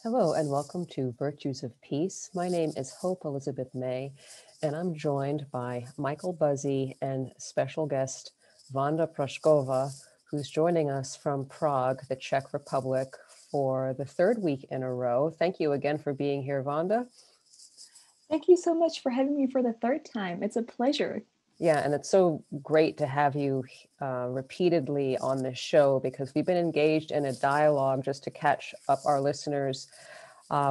Hello and welcome to Virtues of Peace. My name is Hope Elizabeth May, and I'm joined by Michael Buzzy and special guest Vanda Prošková, who's joining us from Prague, the Czech Republic, for the third week in a row. Thank you again for being here, Vanda. Thank you so much for having me for the third time. It's a pleasure. Yeah, and it's so great to have you repeatedly on this show because we've been engaged in a dialogue just to catch up our listeners.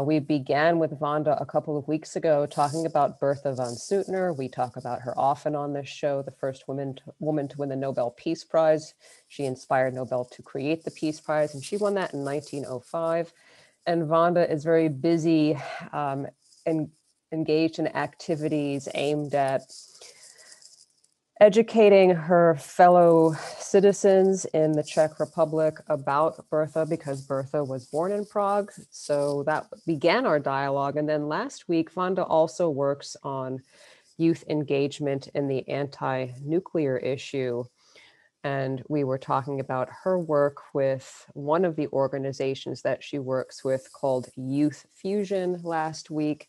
We began with Vanda a couple of weeks ago talking about Bertha von Suttner. We talk about her often on this show, the first woman to win the Nobel Peace Prize. She inspired Nobel to create the Peace Prize, and she won that in 1905. And Vanda is very busy and engaged in activities aimed at educating her fellow citizens in the Czech Republic about Bertha because Bertha was born in Prague. So that began our dialogue. And then last week, Vanda also works on youth engagement in the anti-nuclear issue. And we were talking about her work with one of the organizations that she works with called Youth Fusion last week.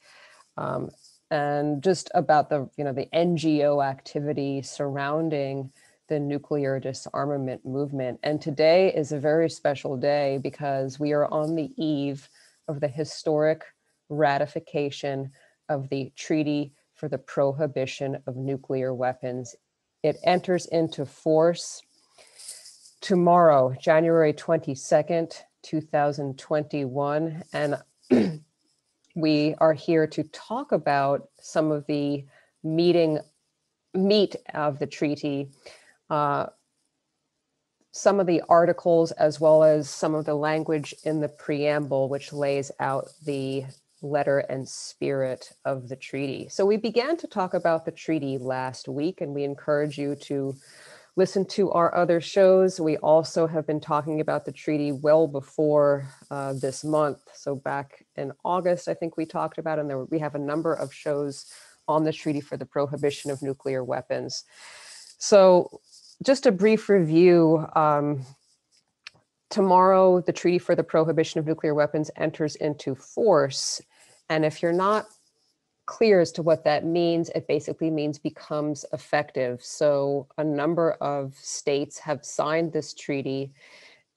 And just about the NGO activity surrounding the nuclear disarmament movement. And today is a very special day because we are on the eve of the historic ratification of the Treaty for the Prohibition of Nuclear Weapons. It enters into force tomorrow, January 22nd, 2021. And we are here to talk about some of the meat of the treaty, some of the articles, as well as some of the language in the preamble, which lays out the letter and spirit of the treaty. So we began to talk about the treaty last week, and we encourage you to listen to our other shows. We also have been talking about the treaty well before this month. So back in August, I think we talked about, and we have a number of shows on the Treaty for the Prohibition of Nuclear Weapons. So just a brief review. Tomorrow, the Treaty for the Prohibition of Nuclear Weapons enters into force. And if you're not clear as to what that means, it basically means becomes effective. So a number of states have signed this treaty.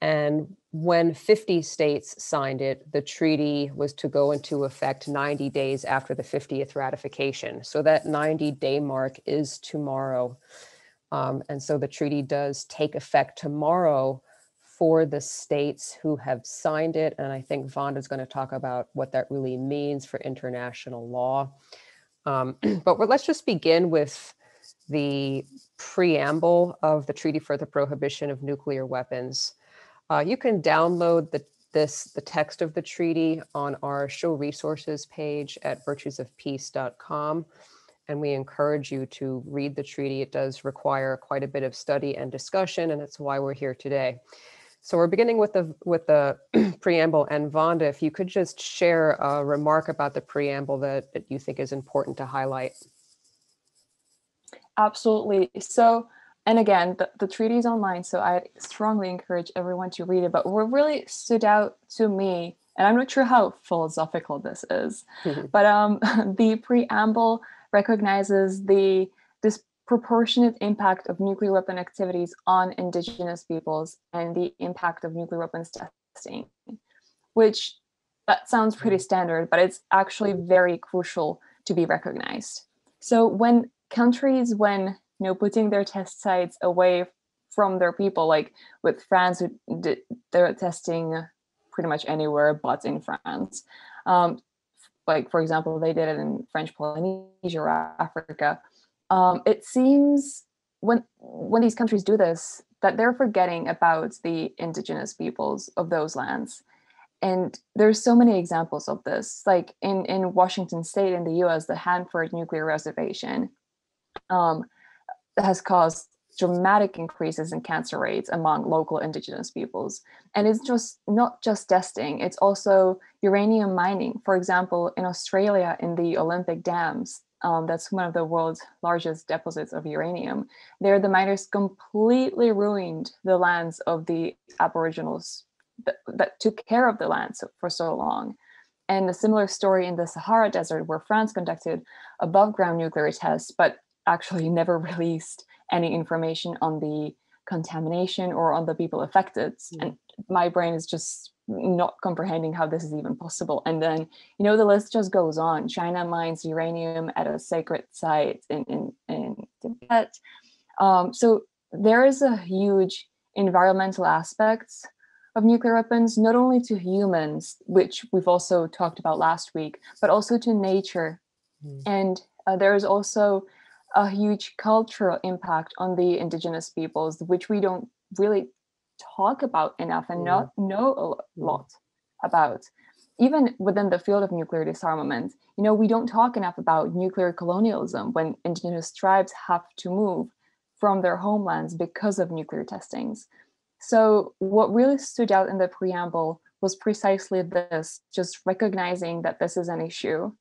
And when 50 states signed it, the treaty was to go into effect 90 days after the 50th ratification. So that 90-day mark is tomorrow. And so the treaty does take effect tomorrow for the states who have signed it. And I think Vanda is going to talk about what that really means for international law. But let's just begin with the preamble of the Treaty for the Prohibition of Nuclear Weapons. You can download the text of the treaty on our show resources page at virtuesofpeace.com. And we encourage you to read the treaty. It does require quite a bit of study and discussion, and that's why we're here today. So we're beginning with the preamble, and Vanda, if you could just share a remark about the preamble that you think is important to highlight. Absolutely. So, and again, the treaty is online, so I strongly encourage everyone to read it. But what really stood out to me, and I'm not sure how philosophical this is, but the preamble recognizes the disproportionate impact of nuclear weapon activities on indigenous peoples and the impact of nuclear weapons testing, which that sounds pretty standard, but it's actually very crucial to be recognized. So when countries, putting their test sites away from their people, like with France, who did their testing pretty much anywhere but in France. Like, for example, they did it in French Polynesia or Africa. It seems when these countries do this, that they're forgetting about the indigenous peoples of those lands. And there's so many examples of this. Like in Washington State in the US, the Hanford Nuclear Reservation has caused dramatic increases in cancer rates among local indigenous peoples. And it's just not just testing, it's also uranium mining. For example, in Australia, in the Olympic dams, that's one of the world's largest deposits of uranium. There, the miners completely ruined the lands of the Aboriginals that took care of the lands for so long. And a similar story in the Sahara Desert, where France conducted above ground nuclear tests, but actually never released any information on the contamination or on the people affected. And my brain is just not comprehending how this is even possible. And then, the list just goes on. China mines uranium at a sacred site in Tibet. So there is a huge environmental aspects of nuclear weapons, not only to humans, which we've also talked about last week, but also to nature. And there is also a huge cultural impact on the indigenous peoples, which we don't really talk about enough and not know a lot about. Even within the field of nuclear disarmament, we don't talk enough about nuclear colonialism when indigenous tribes have to move from their homelands because of nuclear testings. So what really stood out in the preamble was precisely this, just recognizing that this is an issue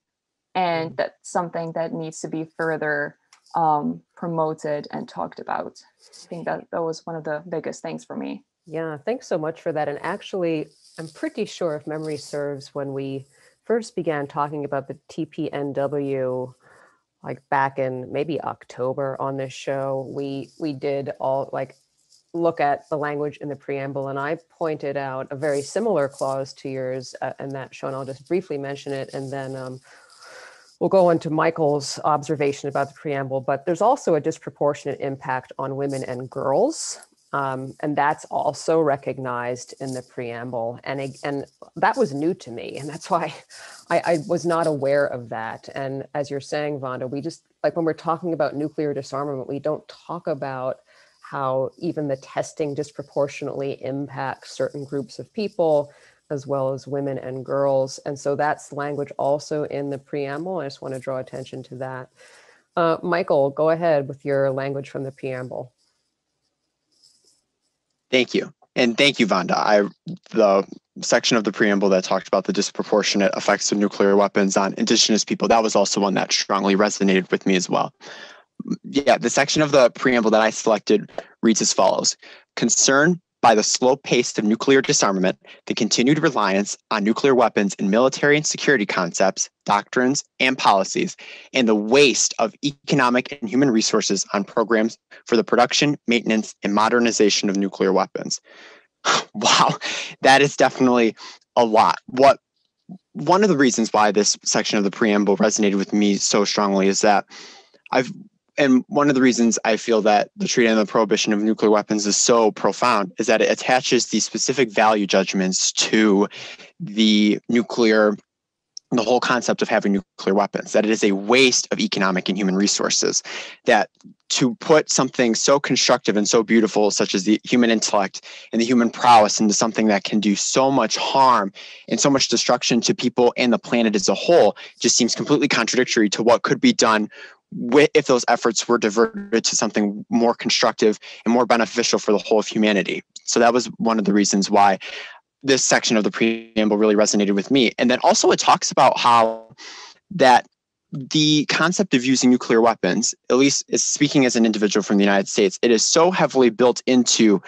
and that's something that needs to be further promoted and talked about. I think that was one of the biggest things for me. Yeah, thanks so much for that. And actually, I'm pretty sure, if memory serves, when we first began talking about the TPNW, like back in maybe October on this show, we did all look at the language in the preamble, and I pointed out a very similar clause to yours in that show, and I'll just briefly mention it, and then we'll go on to Michael's observation about the preamble. But there's also a disproportionate impact on women and girls, and that's also recognized in the preamble, and that was new to me, and that's why I was not aware of that. And as you're saying, Vanda, we just, when we're talking about nuclear disarmament, we don't talk about how even the testing disproportionately impacts certain groups of people, as well as women and girls. And so that's language also in the preamble. I just want to draw attention to that. Michael, go ahead with your language from the preamble. Thank you. And thank you, Vanda. The section of the preamble that talked about the disproportionate effects of nuclear weapons on indigenous people, that was also one that strongly resonated with me as well. Yeah, the section of the preamble that I selected reads as follows. Concern by the slow pace of nuclear disarmament, the continued reliance on nuclear weapons in military and security concepts, doctrines, and policies, and the waste of economic and human resources on programs for the production, maintenance, and modernization of nuclear weapons. Wow, that is definitely a lot. One of the reasons why this section of the preamble resonated with me so strongly is that and one of the reasons I feel that the Treaty on the Prohibition of Nuclear Weapons is so profound is that it attaches these specific value judgments to the whole concept of having nuclear weapons, that it is a waste of economic and human resources, that to put something so constructive and so beautiful, such as the human intellect and the human prowess, into something that can do so much harm and so much destruction to people and the planet as a whole, just seems completely contradictory to what could be done if those efforts were diverted to something more constructive and more beneficial for the whole of humanity. So that was one of the reasons why this section of the preamble really resonated with me. And then also it talks about how that the concept of using nuclear weapons, at least is speaking as an individual from the United States, it is so heavily built into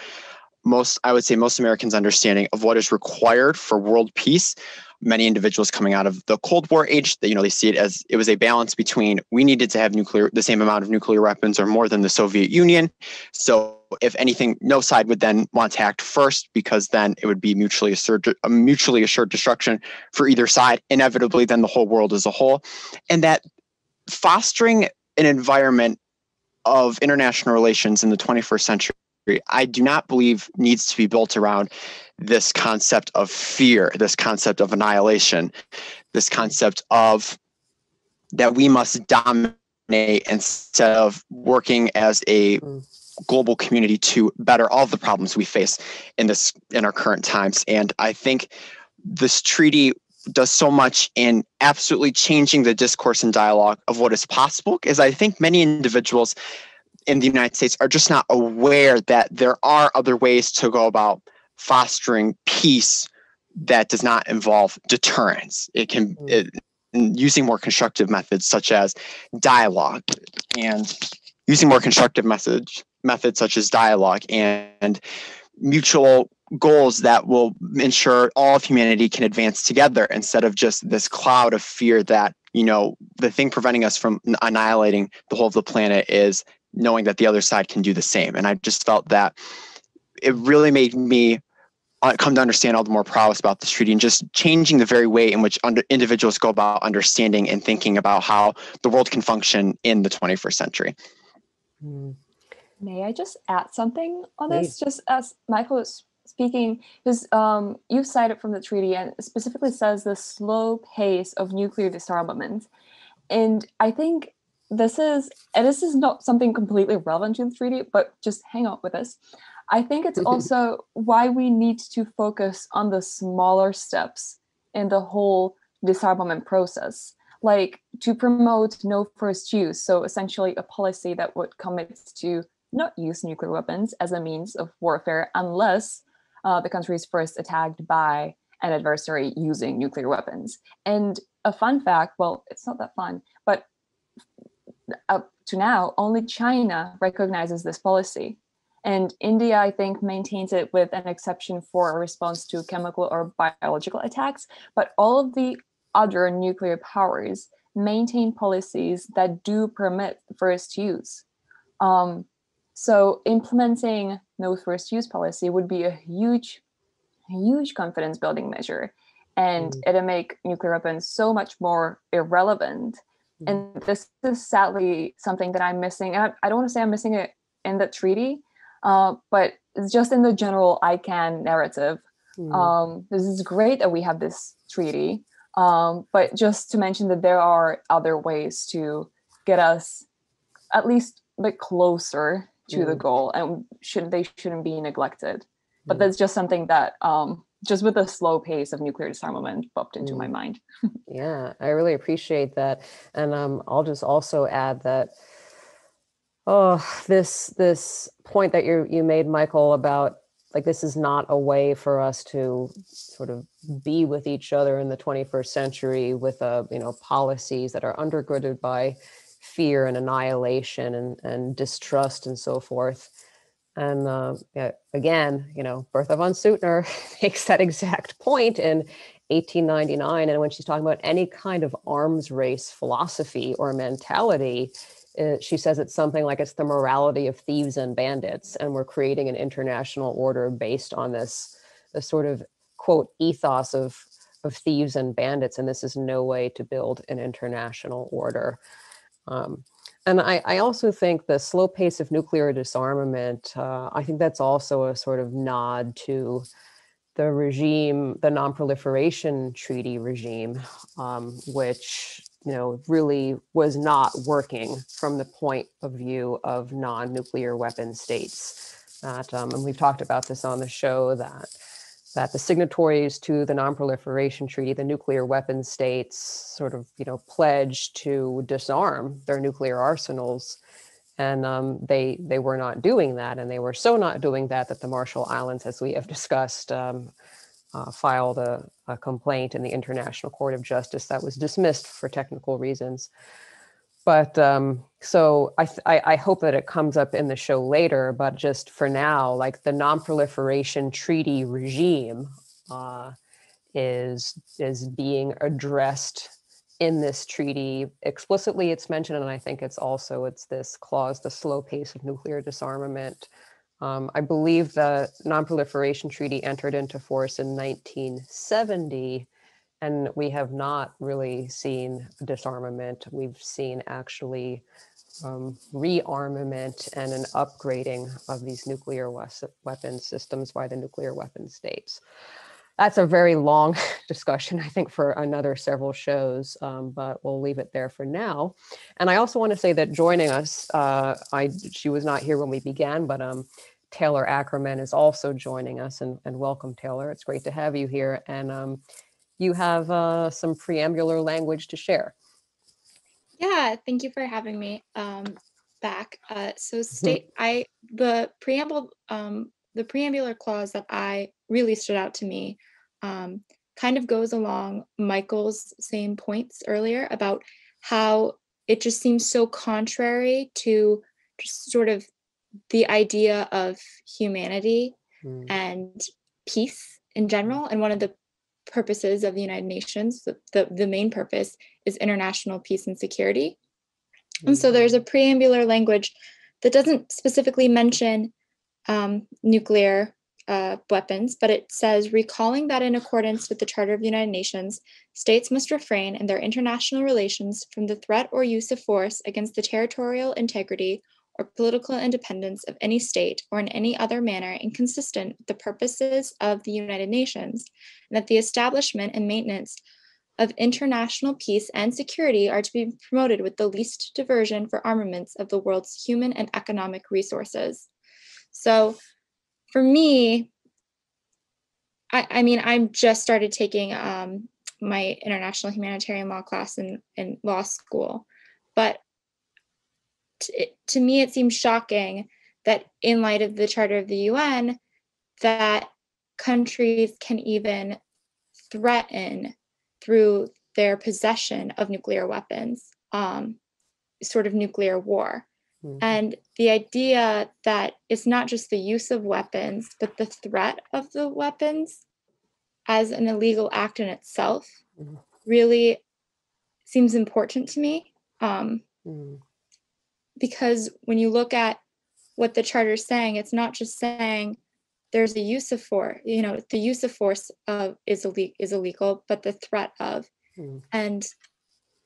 most Americans' understanding of what is required for world peace. Many individuals coming out of the Cold War age, they see it as it was a balance between we needed to have the same amount of nuclear weapons or more than the Soviet Union. So if anything, no side would then want to act first, because then it would be mutually assured destruction for either side, inevitably then the whole world as a whole. And that fostering an environment of international relations in the 21st century, I do not believe needs to be built around this concept of fear, this concept of annihilation, this concept of that we must dominate instead of working as a global community to better all of the problems we face in our current times. And I think this treaty does so much in absolutely changing the discourse and dialogue of what is possible, because I think many individuals in the United States are just not aware that there are other ways to go about fostering peace that does not involve deterrence. It can using more constructive methods such as dialogue, and using more constructive methods such as dialogue and mutual goals that will ensure all of humanity can advance together instead of just this cloud of fear that, the thing preventing us from annihilating the whole of the planet is knowing that the other side can do the same. And I just felt that it really made me come to understand all the more prowess about this treaty and just changing the very way in which individuals go about understanding and thinking about how the world can function in the 21st century. May I just add something on Please. this? Just as Michael is speaking, because you've cited from the treaty and it specifically says the slow pace of nuclear disarmament. And I think this is not something completely relevant to the treaty, but just hang on with us. I think it's also why we need to focus on the smaller steps in the whole disarmament process, like to promote no first use. So essentially a policy that would commit to not use nuclear weapons as a means of warfare unless the country is first attacked by an adversary using nuclear weapons. And a fun fact, well, it's not that fun, but up to now, only China recognizes this policy. And India, I think, maintains it with an exception for a response to chemical or biological attacks. But all of the other nuclear powers maintain policies that do permit first use. So implementing no first use policy would be a huge confidence building measure. And it'll make nuclear weapons so much more irrelevant. And this is sadly something that I'm missing. And I don't want to say I'm missing it in the treaty, but it's just in the general ICANN narrative. This is great that we have this treaty, but just to mention that there are other ways to get us at least a bit closer to the goal, and they shouldn't be neglected. But that's just something that just with the slow pace of nuclear disarmament popped into my mind. Yeah, I really appreciate that. And I'll just also add that this point that you made, Michael, about like this is not a way for us to sort of be with each other in the 21st century with policies that are undergirded by fear and annihilation and distrust and so forth. And again, Bertha von Suttner makes that exact point in 1899. And when she's talking about any kind of arms race philosophy or mentality, she says it's something like it's the morality of thieves and bandits. And we're creating an international order based on this sort of, quote, ethos of thieves and bandits. And this is no way to build an international order. And I also think the slow pace of nuclear disarmament, I think that's also a sort of nod to the regime, the non-proliferation treaty regime, which, really was not working from the point of view of non-nuclear weapon states. And we've talked about this on the show that the signatories to the non-proliferation treaty, the nuclear weapon states sort of, pledged to disarm their nuclear arsenals. And they were not doing that. And they were so not doing that the Marshall Islands, as we have discussed, filed a complaint in the International Court of Justice that was dismissed for technical reasons. But so I hope that it comes up in the show later, but just for now, like the non-proliferation treaty regime is being addressed in this treaty. Explicitly, it's mentioned, and I think it's this clause, the slow pace of nuclear disarmament. I believe the non-proliferation treaty entered into force in 1970. And we have not really seen disarmament. We've seen actually rearmament and an upgrading of these nuclear weapon systems by the nuclear weapon states. That's a very long discussion, I think, for another several shows, but we'll leave it there for now. And I also want to say that joining us, she was not here when we began, but Taylor Ackerman is also joining us, and welcome, Taylor. It's great to have you here. And you have some preambular language to share. Yeah, thank you for having me back. The preambular clause that I really stood out to me kind of goes along Michael's same points earlier about how it just seems so contrary to just sort of the idea of humanity and peace in general, and one of the purposes of the United Nations, the main purpose, is international peace and security. And so there's a preambular language that doesn't specifically mention nuclear weapons, but it says, recalling that in accordance with the Charter of the United Nations, states must refrain in their international relations from the threat or use of force against the territorial integrity or political independence of any state or in any other manner inconsistent with the purposes of the United Nations, and that the establishment and maintenance of international peace and security are to be promoted with the least diversion for armaments of the world's human and economic resources. So for me, I mean, I'm just started taking my international humanitarian law class in law school, but to me, it seems shocking that in light of the Charter of the UN, that countries can even threaten through their possession of nuclear weapons, sort of nuclear war. And the idea that it's not just the use of weapons, but the threat of the weapons as an illegal act in itself really seems important to me. Because when you look at what the Charter is saying, it's not just saying there's a use of force, you know, the use of force is illegal, but the threat of. And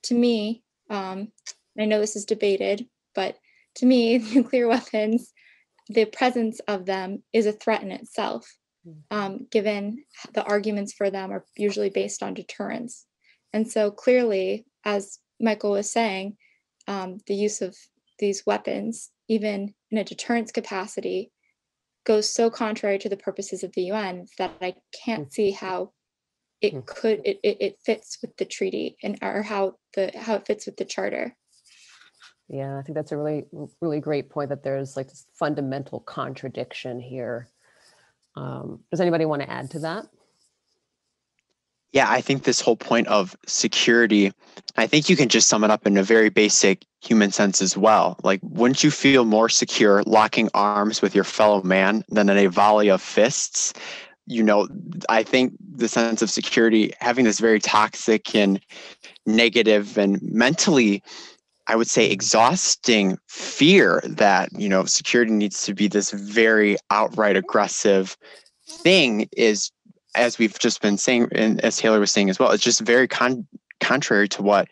to me, I know this is debated, but to me, nuclear weapons, the presence of them is a threat in itself, given the arguments for them are usually based on deterrence. And so clearly, as Michael was saying, the use of these weapons, even in a deterrence capacity, goes so contrary to the purposes of the UN that I can't see how it fits with the treaty or how it fits with the Charter. Yeah, I think that's a really, really great point, that there's like this fundamental contradiction here. Does anybody want to add to that? Yeah, I think this whole point of security, I think you can just sum it up in a very basic human sense as well. Like, wouldn't you feel more secure locking arms with your fellow man than in a volley of fists? You know, I think the sense of security, having this very toxic and negative and mentally, I would say, exhausting fear that, you know, security needs to be this very outright aggressive thing is, as we've just been saying, and as Taylor was saying as well, it's just very contrary to what,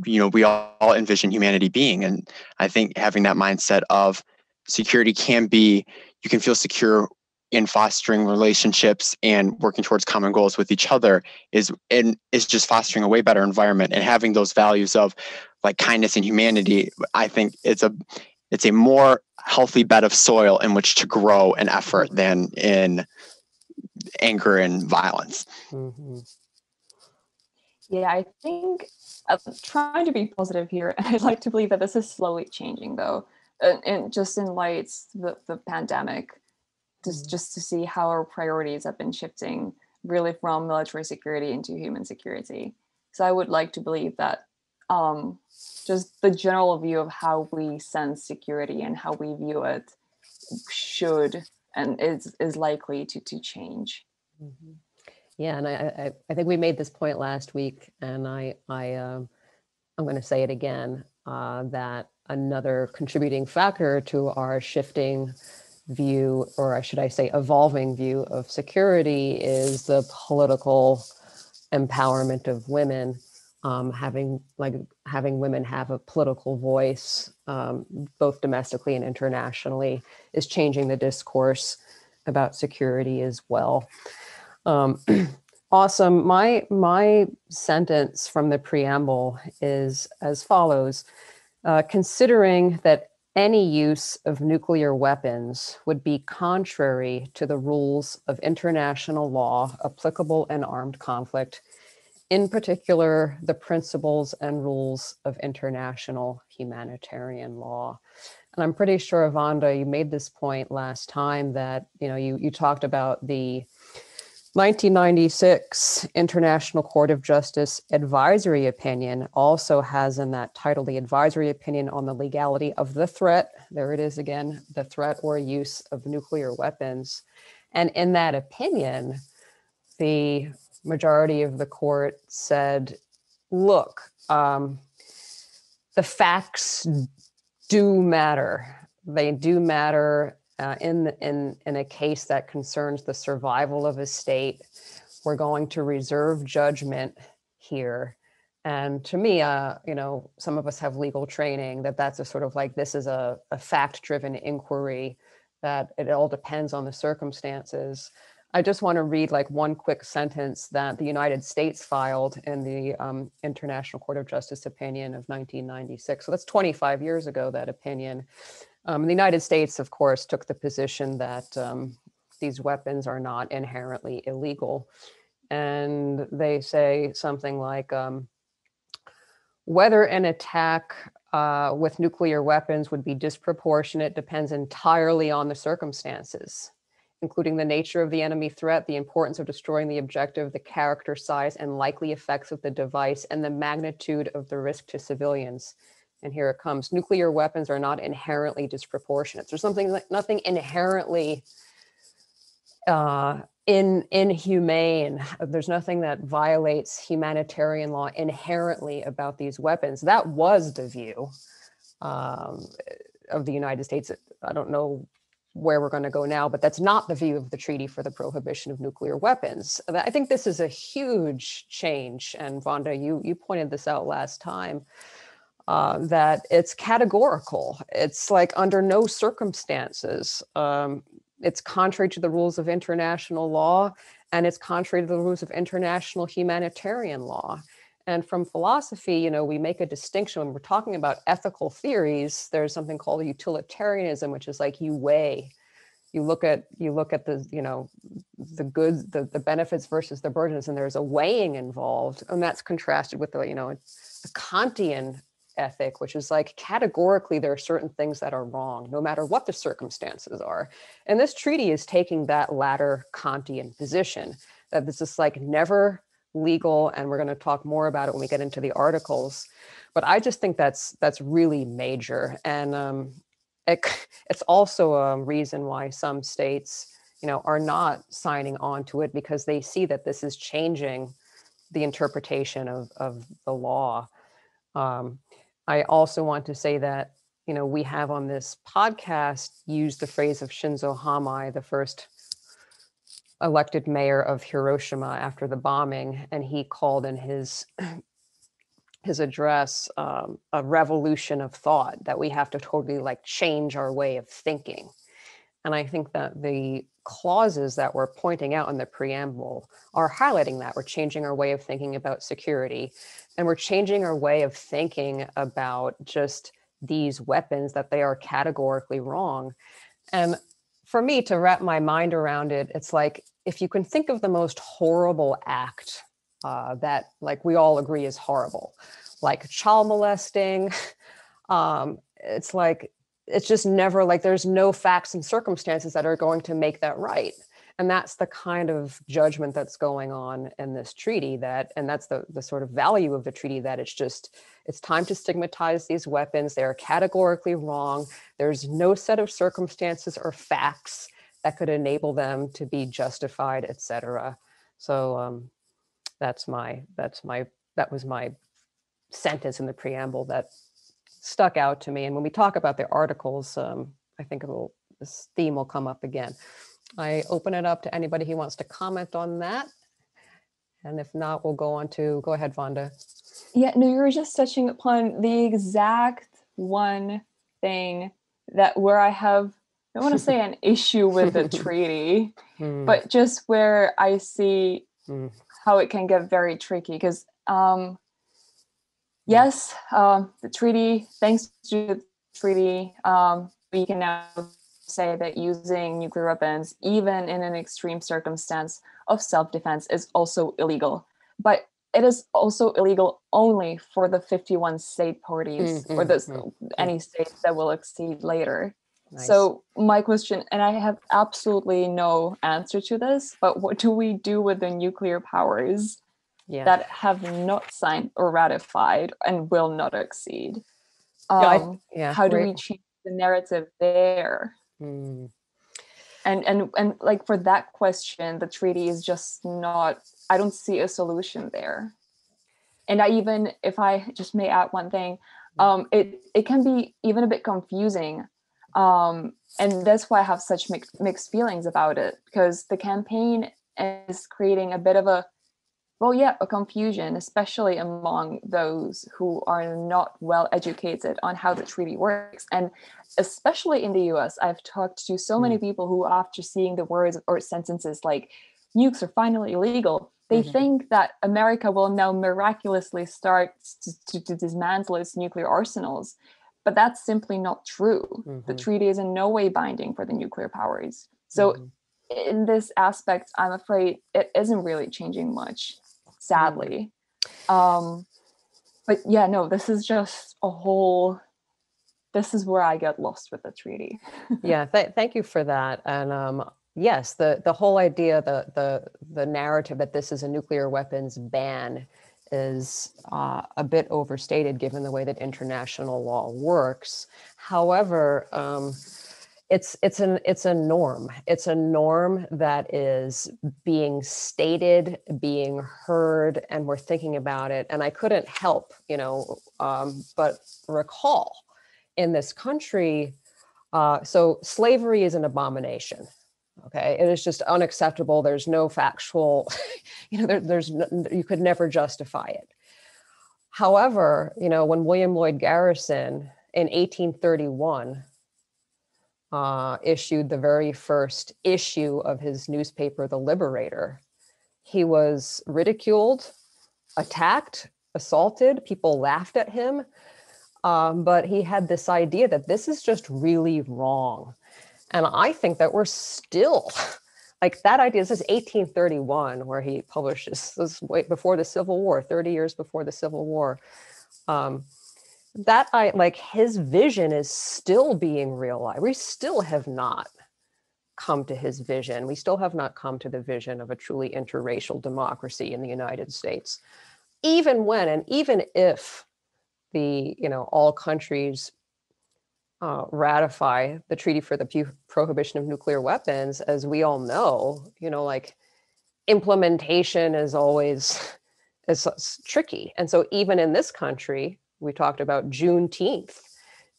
you know, we all envision humanity being. And I think having that mindset of security can be, you can feel secure in fostering relationships and working towards common goals with each other is just fostering a way better environment. And having those values of like kindness and humanity, I think it's a more healthy bed of soil in which to grow an effort than in anger and violence. Yeah, I think I'm trying to be positive here. I'd like to believe that this is slowly changing, though, and just in light of the pandemic, just to see how our priorities have been shifting really from military security into human security. So I would like to believe that just the general view of how we sense security and how we view it should and is likely to change. Yeah, and I think we made this point last week, and I'm going to say it again, that another contributing factor to our shifting view, or should I say evolving view of security, is the political empowerment of women. Having women have a political voice, both domestically and internationally, is changing the discourse about security as well. Awesome. My sentence from the preamble is as follows. Considering that any use of nuclear weapons would be contrary to the rules of international law applicable in armed conflict, in particular, the principles and rules of international humanitarian law. And I'm pretty sure, Vanda, you made this point last time that, you know, you talked about the 1996 International Court of Justice advisory opinion also has in that title the advisory opinion on the legality of the threat. There it is again, the threat or use of nuclear weapons. And in that opinion, the majority of the court said, look, the facts do matter. They do matter in a case that concerns the survival of a state. We're going to reserve judgment here. And to me, some of us have legal training that's a sort of like, this is a fact-driven inquiry, that it all depends on the circumstances. I just want to read like one quick sentence that the United States filed in the International Court of Justice opinion of 1996. So that's 25 years ago, that opinion. The United States, of course, took the position that these weapons are not inherently illegal. And they say something like, whether an attack with nuclear weapons would be disproportionate depends entirely on the circumstances, including the nature of the enemy threat, the importance of destroying the objective, the character, size, and likely effects of the device, and the magnitude of the risk to civilians. And here it comes. Nuclear weapons are not inherently disproportionate. There's nothing inherently inhumane. There's nothing that violates humanitarian law inherently about these weapons. That was the view of the United States. I don't know where we're going to go now, but that's not the view of the Treaty for the Prohibition of Nuclear Weapons. I think this is a huge change. And Vanda, you pointed this out last time, that it's categorical. It's like under no circumstances. It's contrary to the rules of international law, and it's contrary to the rules of international humanitarian law. And from philosophy, we make a distinction when we're talking about ethical theories. There's something called utilitarianism, which is like you weigh, you look at the, the goods, the benefits versus the burdens, and there's a weighing involved, and that's contrasted with the Kantian ethic, which is like categorically there are certain things that are wrong, no matter what the circumstances are. And this treaty is taking that latter Kantian position, that this is like never legal, and we're going to talk more about it when we get into the articles. But I just think that's really major, and it's also a reason why some states, are not signing on to it, because they see that this is changing the interpretation of the law. I also want to say that, we have on this podcast used the phrase of Shinzo Hamae, the first elected mayor of Hiroshima after the bombing, and he called in his address a revolution of thought, that we have to totally change our way of thinking. And I think that the clauses that we're pointing out in the preamble are highlighting that. We're changing our way of thinking about security, and we're changing our way of thinking about just these weapons, that they are categorically wrong. And for me to wrap my mind around it, it's like, if you can think of the most horrible act that we all agree is horrible, like child molesting, it's like, it's just never there's no facts and circumstances that are going to make that right. And that's the kind of judgment that's going on in this treaty, and that's the sort of value of the treaty, that it's time to stigmatize these weapons. They're categorically wrong. There's no set of circumstances or facts that could enable them to be justified, et cetera. So that was my sentence in the preamble that stuck out to me. And when we talk about the articles, I think this theme will come up again. I open it up to anybody who wants to comment on that. And if not, we'll go ahead, Vanda. Yeah, no, you were just touching upon the exact one thing where I don't want to say an issue with the treaty, but just where I see how it can get very tricky. Because yes, the treaty, thanks to the treaty, we can now say that using nuclear weapons, even in an extreme circumstance of self-defense, is also illegal. But it is also illegal only for the 51 state parties, or any states that will accede later. Nice. So my question, and I have absolutely no answer to this, but what do we do with the nuclear powers that have not signed or ratified and will not accede? How do we change the narrative there? And like for that question, the treaty is just not, I don't see a solution there. And if I just may add one thing, it can be even a bit confusing. And that's why I have such mixed feelings about it, because the campaign is creating a bit of a confusion, especially among those who are not well educated on how the treaty works. And especially in the US, I've talked to so many people who, after seeing the words or sentences like nukes are finally illegal, they think that America will now miraculously start to dismantle its nuclear arsenals. But that's simply not true. The treaty is in no way binding for the nuclear powers. So in this aspect, I'm afraid it isn't really changing much, sadly. But yeah, no, this is just this is where I get lost with the treaty. Yeah, thank you for that. And yes, the whole idea, the narrative that this is a nuclear weapons ban is a bit overstated given the way that international law works. However, it's a norm. It's a norm that is being stated, being heard, and we're thinking about it. And I couldn't help, but recall in this country. So slavery is an abomination. Okay, it is just unacceptable. There's no factual, you could never justify it. However, when William Lloyd Garrison in 1831 issued the very first issue of his newspaper, The Liberator, he was ridiculed, attacked, assaulted. People laughed at him. But he had this idea that this is just really wrong. And I think that we're still, like that idea, this is 1831, where he published this was way before the Civil War, 30 years before the Civil War. His vision is still being realized. We still have not come to his vision. We still have not come to the vision of a truly interracial democracy in the United States. Even if all countries ratify the Treaty for the Prohibition of Nuclear Weapons, as we all know, implementation is always tricky. And so even in this country, we talked about Juneteenth,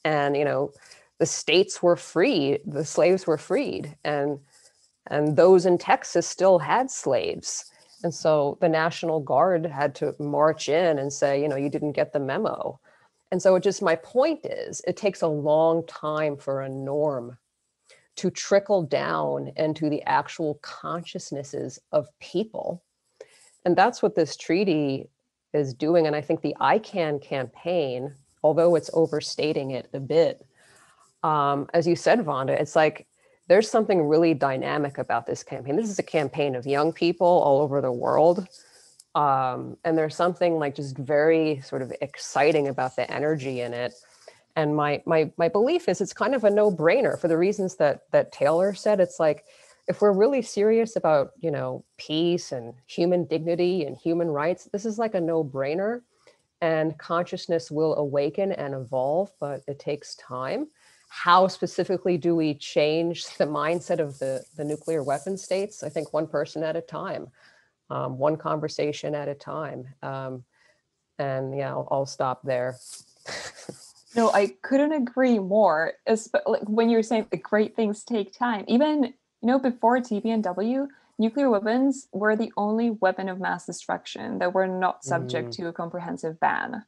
and the states were free, the slaves were freed, and those in Texas still had slaves. And so the National Guard had to march in and say, you didn't get the memo. And so my point is, it takes a long time for a norm to trickle down into the actual consciousnesses of people. And that's what this treaty is doing. And I think the ICANN campaign, although it's overstating it a bit, as you said, Vanda, it's like there's something really dynamic about this campaign. This is a campaign of young people all over the world. And there's something like just very sort of exciting about the energy in it. And my belief is it's kind of a no-brainer for the reasons that Taylor said. It's like, if we're really serious about, peace and human dignity and human rights, this is like a no-brainer, and consciousness will awaken and evolve, but it takes time. How specifically do we change the mindset of the nuclear weapon states? I think one person at a time. One conversation at a time. And yeah, I'll stop there. No, I couldn't agree more. When you're saying the great things take time, even, before TPNW, nuclear weapons were the only weapon of mass destruction that were not subject to a comprehensive ban.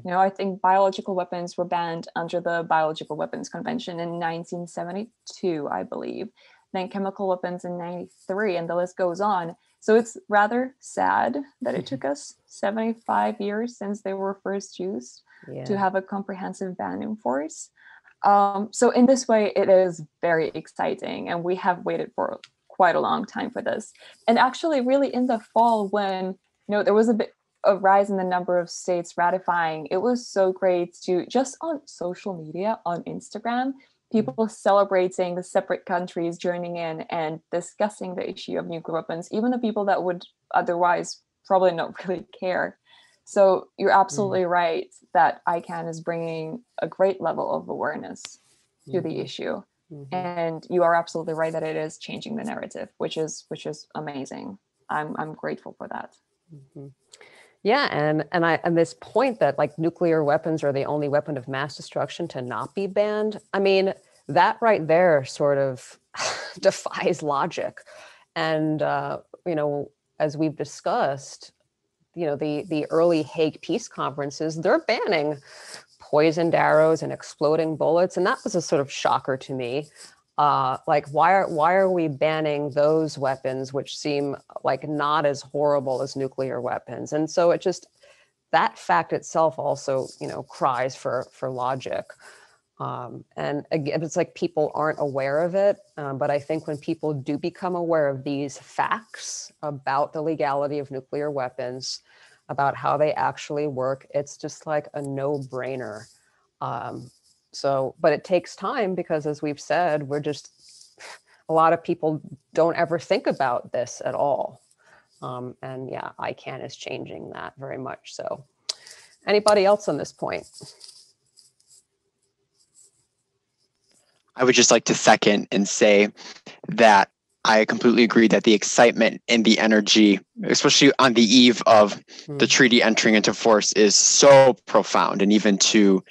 I think biological weapons were banned under the Biological Weapons Convention in 1972, I believe. Then chemical weapons in 93, and the list goes on. So it's rather sad that it took us 75 years since they were first used to have a comprehensive ban in force. So in this way, it is very exciting, and we have waited for quite a long time for this. And actually, really in the fall, when there was a bit of rise in the number of states ratifying, it was so great to just on social media, on Instagram, people celebrating the separate countries joining in and discussing the issue of nuclear weapons, even the people that would otherwise probably not really care. So you're absolutely right that ICANN is bringing a great level of awareness to the issue. And you are absolutely right that it is changing the narrative, which is amazing. I'm grateful for that. Yeah, and this point that like nuclear weapons are the only weapon of mass destruction to not be banned. I mean, that right there sort of defies logic. And as we've discussed, the early Hague peace conferences, they're banning poisoned arrows and exploding bullets, and that was a sort of shocker to me. Like, why are we banning those weapons, which seem like not as horrible as nuclear weapons? And so it just, that fact itself also, cries for logic. And again, it's like people aren't aware of it. But I think when people do become aware of these facts about the legality of nuclear weapons, about how they actually work, it's just like a no-brainer. But it takes time because, as we've said, a lot of people don't ever think about this at all. And yeah, ICANN is changing that very much. So anybody else on this point? I would just like to second and say that I completely agree that the excitement and the energy, especially on the eve of the treaty entering into force, is so profound. And even to,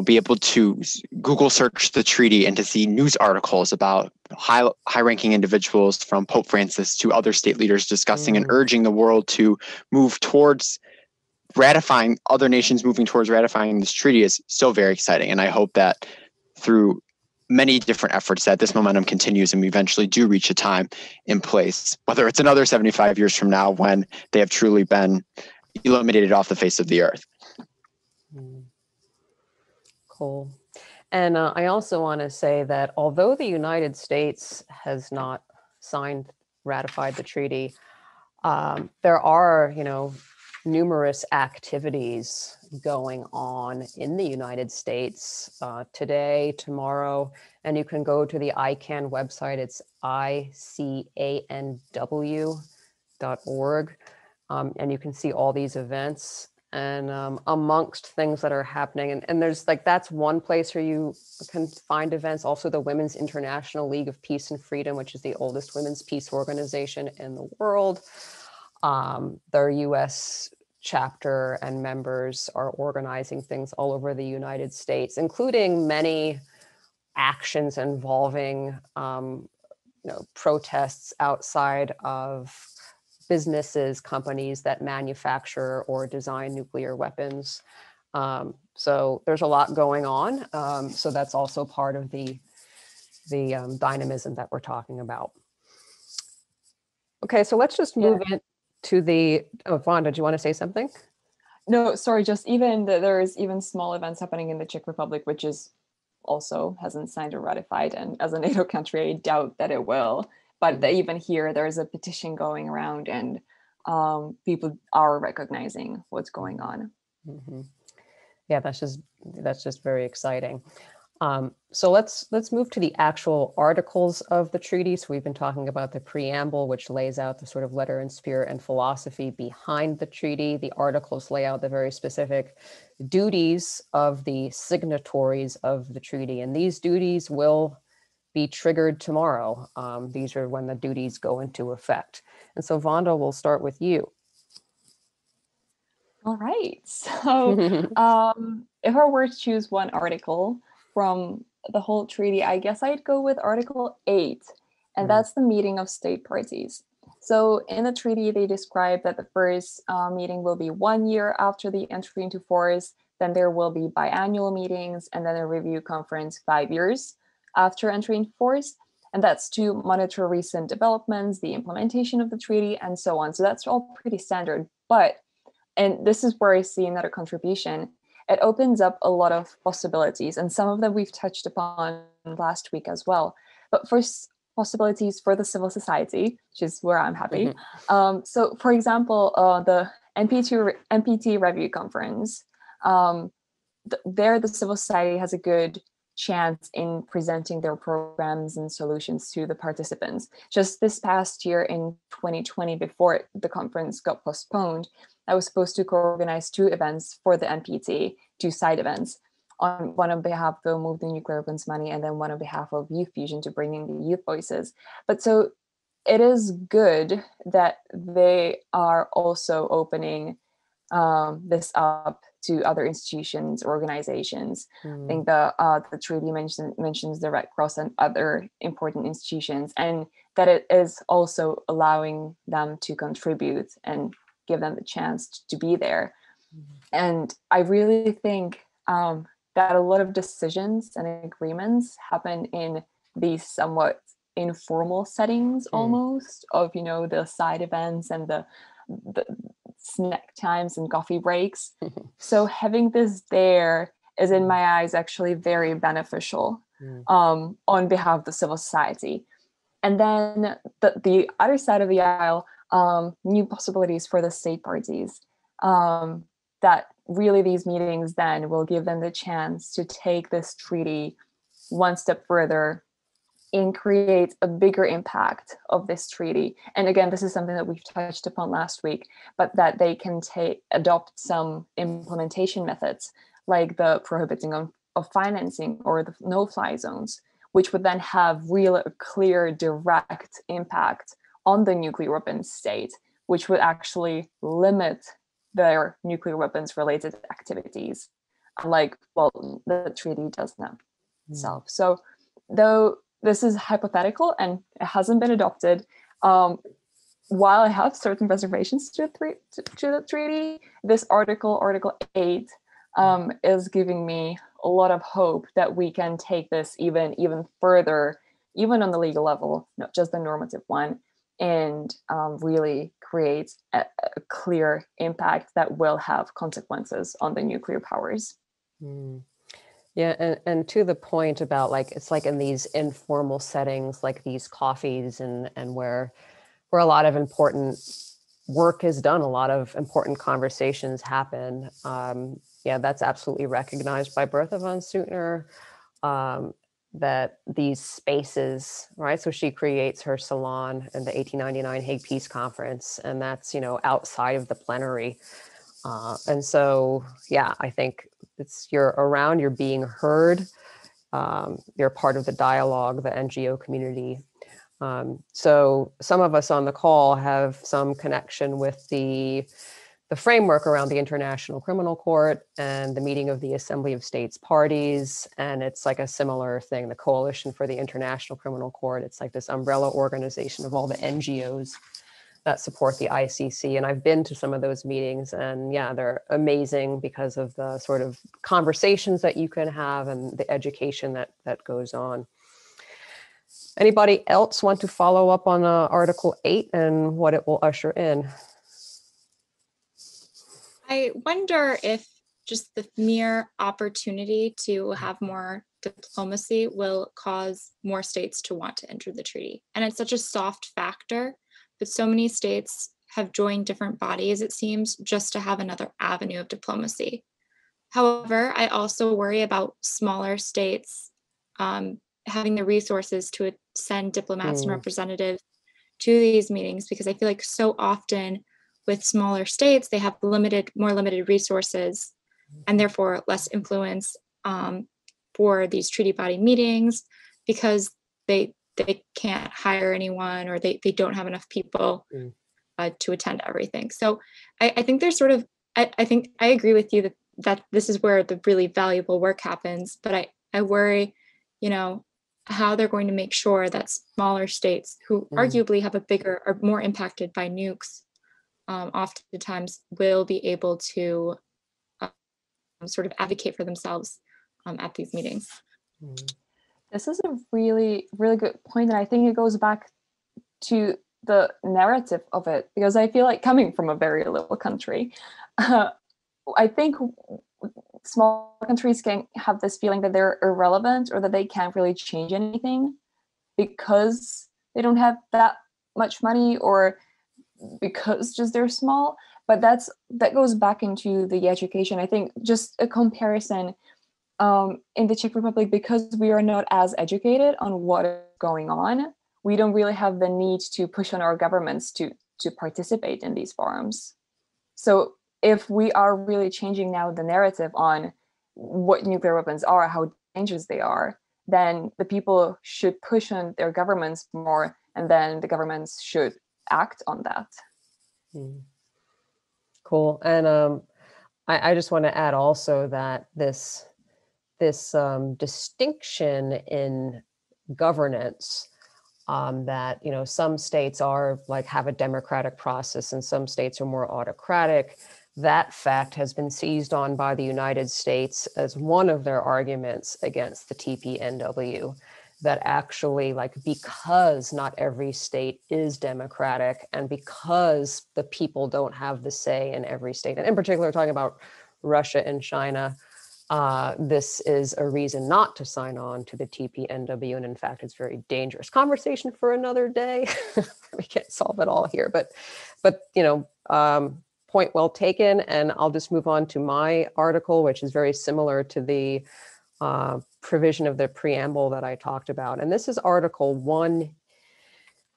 be able to Google search the treaty and to see news articles about high-ranking individuals from Pope Francis to other state leaders discussing and urging the world to move towards ratifying, other nations moving towards ratifying this treaty is so very exciting. And I hope that through many different efforts that this momentum continues and we eventually do reach a time in place, whether it's another 75 years from now when they have truly been eliminated off the face of the earth. Cool. And I also want to say that although the United States has not ratified the treaty, there are, numerous activities going on in the United States today, tomorrow, and you can go to the ICANN website. It's icanw.org, and you can see all these events. And amongst things that are happening, and there's that's one place where you can find events. Also, the Women's International League of Peace and Freedom, which is the oldest women's peace organization in the world. Their U.S. chapter and members are organizing things all over the United States, including many actions involving, protests outside of businesses, companies that manufacture or design nuclear weapons. So there's a lot going on. So that's also part of the dynamism that we're talking about. Okay, so let's just move in to Vanda, do you want to say something? No, sorry, just there's even small events happening in the Czech Republic, which also hasn't signed or ratified. And as a NATO country, I doubt that it will. But even here, there's a petition going around and people are recognizing what's going on. Yeah, that's just very exciting. So let's move to the actual articles of the treaty. So we've been talking about the preamble, which lays out the sort of letter and spirit and philosophy behind the treaty. The articles lay out the very specific duties of the signatories of the treaty, and these duties will be triggered tomorrow. These are when the duties go into effect. And so Vanda, we'll start with you. All right. So if I were to choose one article from the whole treaty, I guess I'd go with Article 8, and that's the meeting of state parties. So in the treaty, they describe that the first meeting will be 1 year after the entry into force, then there will be biannual meetings, and then a review conference 5 years after entry into force. And that's to monitor recent developments, the implementation of the treaty, and so on. So that's all pretty standard. But, and this is where I see another contribution, it opens up a lot of possibilities, and some of them we've touched upon last week as well. But first, possibilities for the civil society, which is where I'm happy. So, for example, the NPT review conference, there the civil society has a good chance in presenting their programs and solutions to the participants. Just this past year in 2020, before the conference got postponed, I was supposed to co-organize 2 events for the NPT, 2 side events. one on behalf of Move the Nuclear Weapons Money, and then one on behalf of Youth Fusion to bring in the youth voices. But so it is good that they are also opening this up to other institutions, organizations. I think the treaty mentions the Red Cross and other important institutions, and that it is also allowing them to contribute and give them the chance to be there. And I really think that a lot of decisions and agreements happen in these somewhat informal settings, almost, of, you know, the side events and the snack times and coffee breaks. So having this there is, in my eyes, actually very beneficial on behalf of the civil society. And then the other side of the aisle, new possibilities for the state parties, that really these meetings then will give them the chance to take this treaty one step further and create a bigger impact of this treaty. And again, this is something that we've touched upon last week, but that they can adopt some implementation methods, like the prohibiting of financing or the no-fly zones, which would then have real, clear, direct impact on the nuclear weapons state, which would actually limit their nuclear weapons related activities, unlike, well, the treaty does now itself. So though this is hypothetical and it hasn't been adopted, while I have certain reservations to the treaty, this Article 8 is giving me a lot of hope that we can take this even further, even on the legal level, not just the normative one, and really create a clear impact that will have consequences on the nuclear powers. Yeah, and to the point about, like, it's like in these informal settings, like these coffees and where a lot of important work is done, a lot of important conversations happen. Yeah, that's absolutely recognized by Bertha von Suttner, that these spaces, right? So she creates her salon in the 1899 Hague Peace Conference, and that's, you know, outside of the plenary. And so, yeah, I think you're around, you're being heard, you're part of the dialogue, the NGO community. So some of us on the call have some connection with the framework around the International Criminal Court and the meeting of the Assembly of States Parties. And it's like a similar thing, the Coalition for the International Criminal Court. It's like this umbrella organization of all the NGOs that support the ICC. And I've been to some of those meetings, and yeah, they're amazing because of the sort of conversations that you can have and the education that goes on. Anybody else want to follow up on Article 8 and what it will usher in? I wonder if just the mere opportunity to have more diplomacy will cause more states to want to enter the treaty. And it's such a soft factor, but so many states have joined different bodies, it seems, just to have another avenue of diplomacy. However, I also worry about smaller states having the resources to send diplomats and representatives to these meetings, because I feel like so often with smaller states, they have more limited resources and therefore less influence for these treaty body meetings, because they can't hire anyone, or they don't have enough people to attend everything. So I think there's sort of, I think I agree with you that this is where the really valuable work happens, but I worry, you know, how they're going to make sure that smaller states who arguably have a bigger or more impacted by nukes oftentimes will be able to sort of advocate for themselves at these meetings. This is a really, really good point. And I think it goes back to the narrative of it, because I feel like, coming from a very little country, I think small countries can have this feeling that they're irrelevant, or that they can't really change anything because they don't have that much money, or because just they're small. But that goes back into the education. I think just a comparison in the Czech Republic, because we are not as educated on what is going on, we don't really have the need to push on our governments to participate in these forums. So if we are really changing now the narrative on what nuclear weapons are, how dangerous they are, then the people should push on their governments more, and then the governments should act on that. Cool. And I just want to add also that this distinction in governance, that, you know, some states are like have a democratic process and some states are more autocratic. That fact has been seized on by the United States as one of their arguments against the TPNW, that actually, like, because not every state is democratic and because the people don't have the say in every state, and in particular talking about Russia and China, this is a reason not to sign on to the TPNW. And in fact, it's very dangerous. Conversation for another day. We can't solve it all here, but you know, point well taken. And I'll just move on to my article, which is very similar to the provision of the preamble that I talked about. And this is Article 1.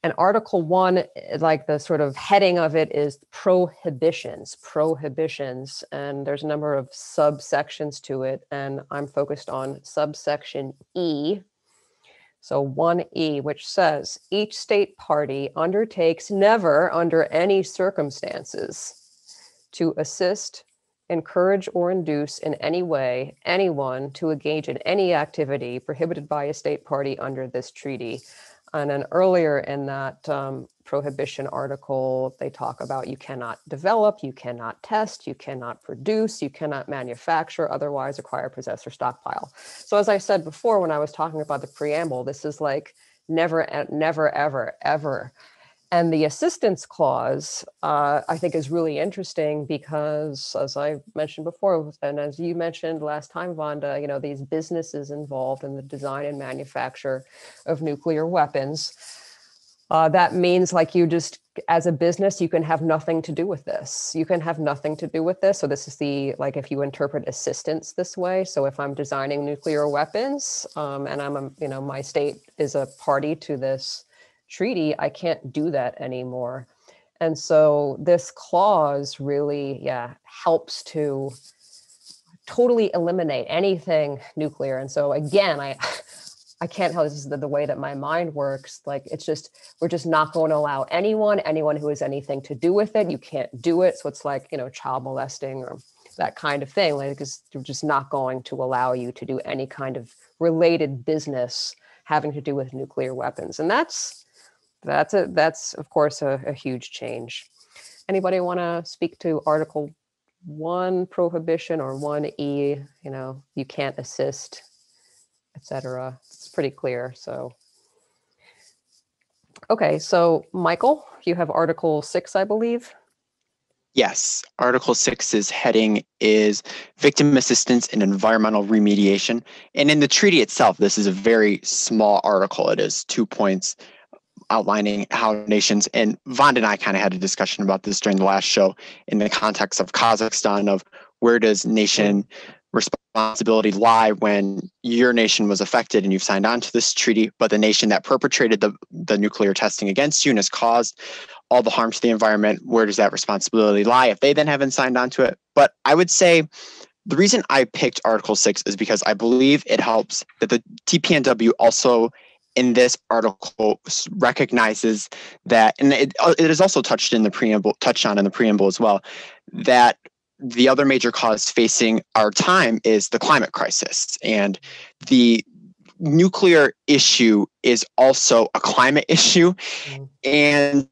And Article 1, like the sort of heading of it is prohibitions. And there's a number of subsections to it. And I'm focused on subsection E. So 1E, which says each state party undertakes never under any circumstances to assist, encourage, or induce in any way anyone to engage in any activity prohibited by a state party under this treaty. And then earlier in that prohibition article, they talk about you cannot develop, you cannot test, you cannot produce, you cannot manufacture, otherwise acquire, possess, or stockpile. So as I said before, when I was talking about the preamble, this is like never, never, ever, ever. And the assistance clause, I think, is really interesting because, as I mentioned before, and as you mentioned last time, Vanda, you know, these businesses involved in the design and manufacture of nuclear weapons, that means, like, you just, as a business, you can have nothing to do with this. You can have nothing to do with this. So this is the, like, if you interpret assistance this way. So if I'm designing nuclear weapons, and I'm, you know, my state is a party to this treaty, I can't do that anymore. And so this clause really, helps to totally eliminate anything nuclear. And so again, I can't tell, this is the way that my mind works. Like, it's just, we're just not going to allow anyone who has anything to do with it. You can't do it. So it's like, you know, child molesting or that kind of thing. Like, because they're just not going to allow you to do any kind of related business having to do with nuclear weapons. And that's of course a huge change. Anybody want to speak to Article 1 prohibition or 1E, you know, you can't assist, etc. It's pretty clear. So, okay, so Michael, you have Article 6, I believe. Yes, Article 6's heading is victim assistance and environmental remediation. And in the treaty itself, this is a very small article. It is 2 points outlining how nations, and Vanda and I kind of had a discussion about this during the last show in the context of Kazakhstan, of where does nation responsibility lie when your nation was affected and you've signed on to this treaty, but the nation that perpetrated the nuclear testing against you and has caused all the harm to the environment, where does that responsibility lie if they then haven't signed on to it? But I would say the reason I picked Article 6 is because I believe it helps that the TPNW also in this article recognizes that, and it is also touched on in the preamble as well, that the other major cause facing our time is the climate crisis. And the nuclear issue is also a climate issue. And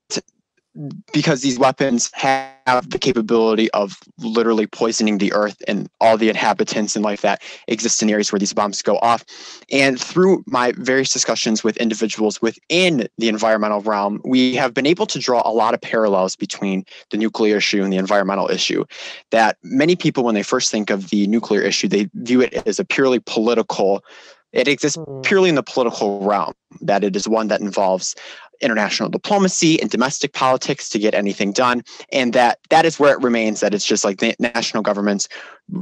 because these weapons have the capability of literally poisoning the earth and all the inhabitants and life that exists in areas where these bombs go off. And through my various discussions with individuals within the environmental realm, we have been able to draw a lot of parallels between the nuclear issue and the environmental issue. That many people, when they first think of the nuclear issue, they view it as a purely political. It exists purely in the political realm, that it is one that involves international diplomacy and domestic politics to get anything done. And that is where it remains, that it's just like the national governments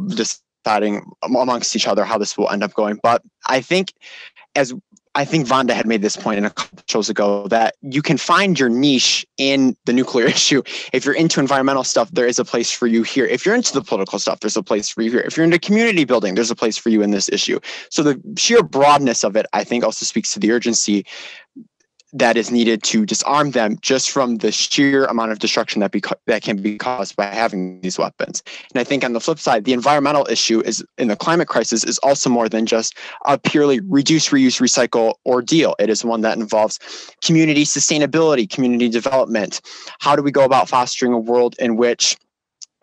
deciding amongst each other how this will end up going. But I think as I think Vanda had made this point in a couple shows ago, that you can find your niche in the nuclear issue. If you're into environmental stuff, there is a place for you here. If you're into the political stuff, there's a place for you here. If you're into community building, there's a place for you in this issue. So the sheer broadness of it, I think, also speaks to the urgency that is needed to disarm them, just from the sheer amount of destruction that can be caused by having these weapons. And I think on the flip side, the environmental issue is in the climate crisis is also more than just a purely reduce, reuse, recycle ordeal. It is one that involves community sustainability, community development. How do we go about fostering a world in which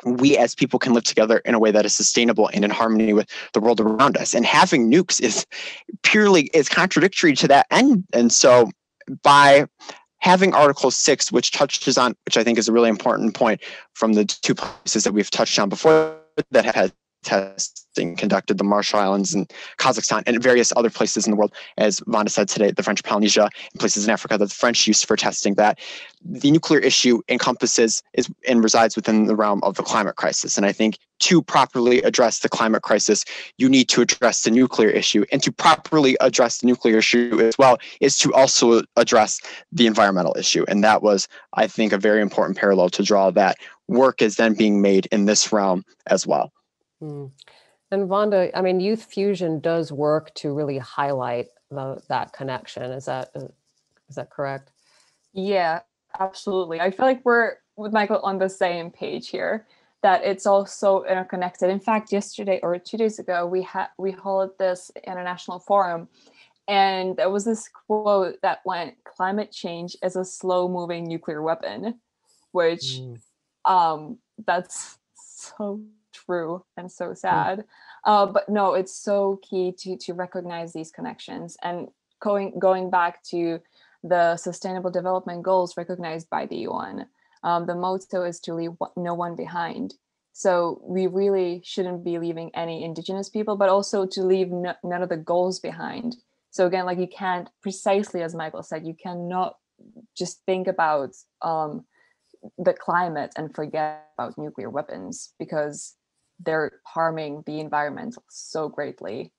we as people can live together in a way that is sustainable and in harmony with the world around us? And having nukes is contradictory to that end. And so by having Article 6, which touches on, which I think is a really important point from the two places that we've touched on before that had testing conducted, the Marshall Islands and Kazakhstan and various other places in the world, as Vanda said today, the French Polynesia and places in Africa that the French used for testing, that the nuclear issue encompasses and resides within the realm of the climate crisis. And I think to properly address the climate crisis, you need to address the nuclear issue. And to properly address the nuclear issue as well is to also address the environmental issue. And that was, I think, a very important parallel to draw, that work is then being made in this realm as well. And Vanda, I mean, Youth Fusion does work to really highlight that connection. Is that correct? Yeah, absolutely. I feel like we're with Michael on the same page here, that it's all so interconnected. In fact, yesterday or 2 days ago, we held this international forum, and there was this quote that went, "Climate change is a slow-moving nuclear weapon," which that's so true and so sad. But no, it's so key to recognize these connections. And going back to the Sustainable Development Goals recognized by the UN, the motto is to leave no one behind. So we really shouldn't be leaving any indigenous people, but also to leave none of the goals behind. So again, like, you can't, precisely as Michael said, you cannot just think about the climate and forget about nuclear weapons, because they're harming the environment so greatly.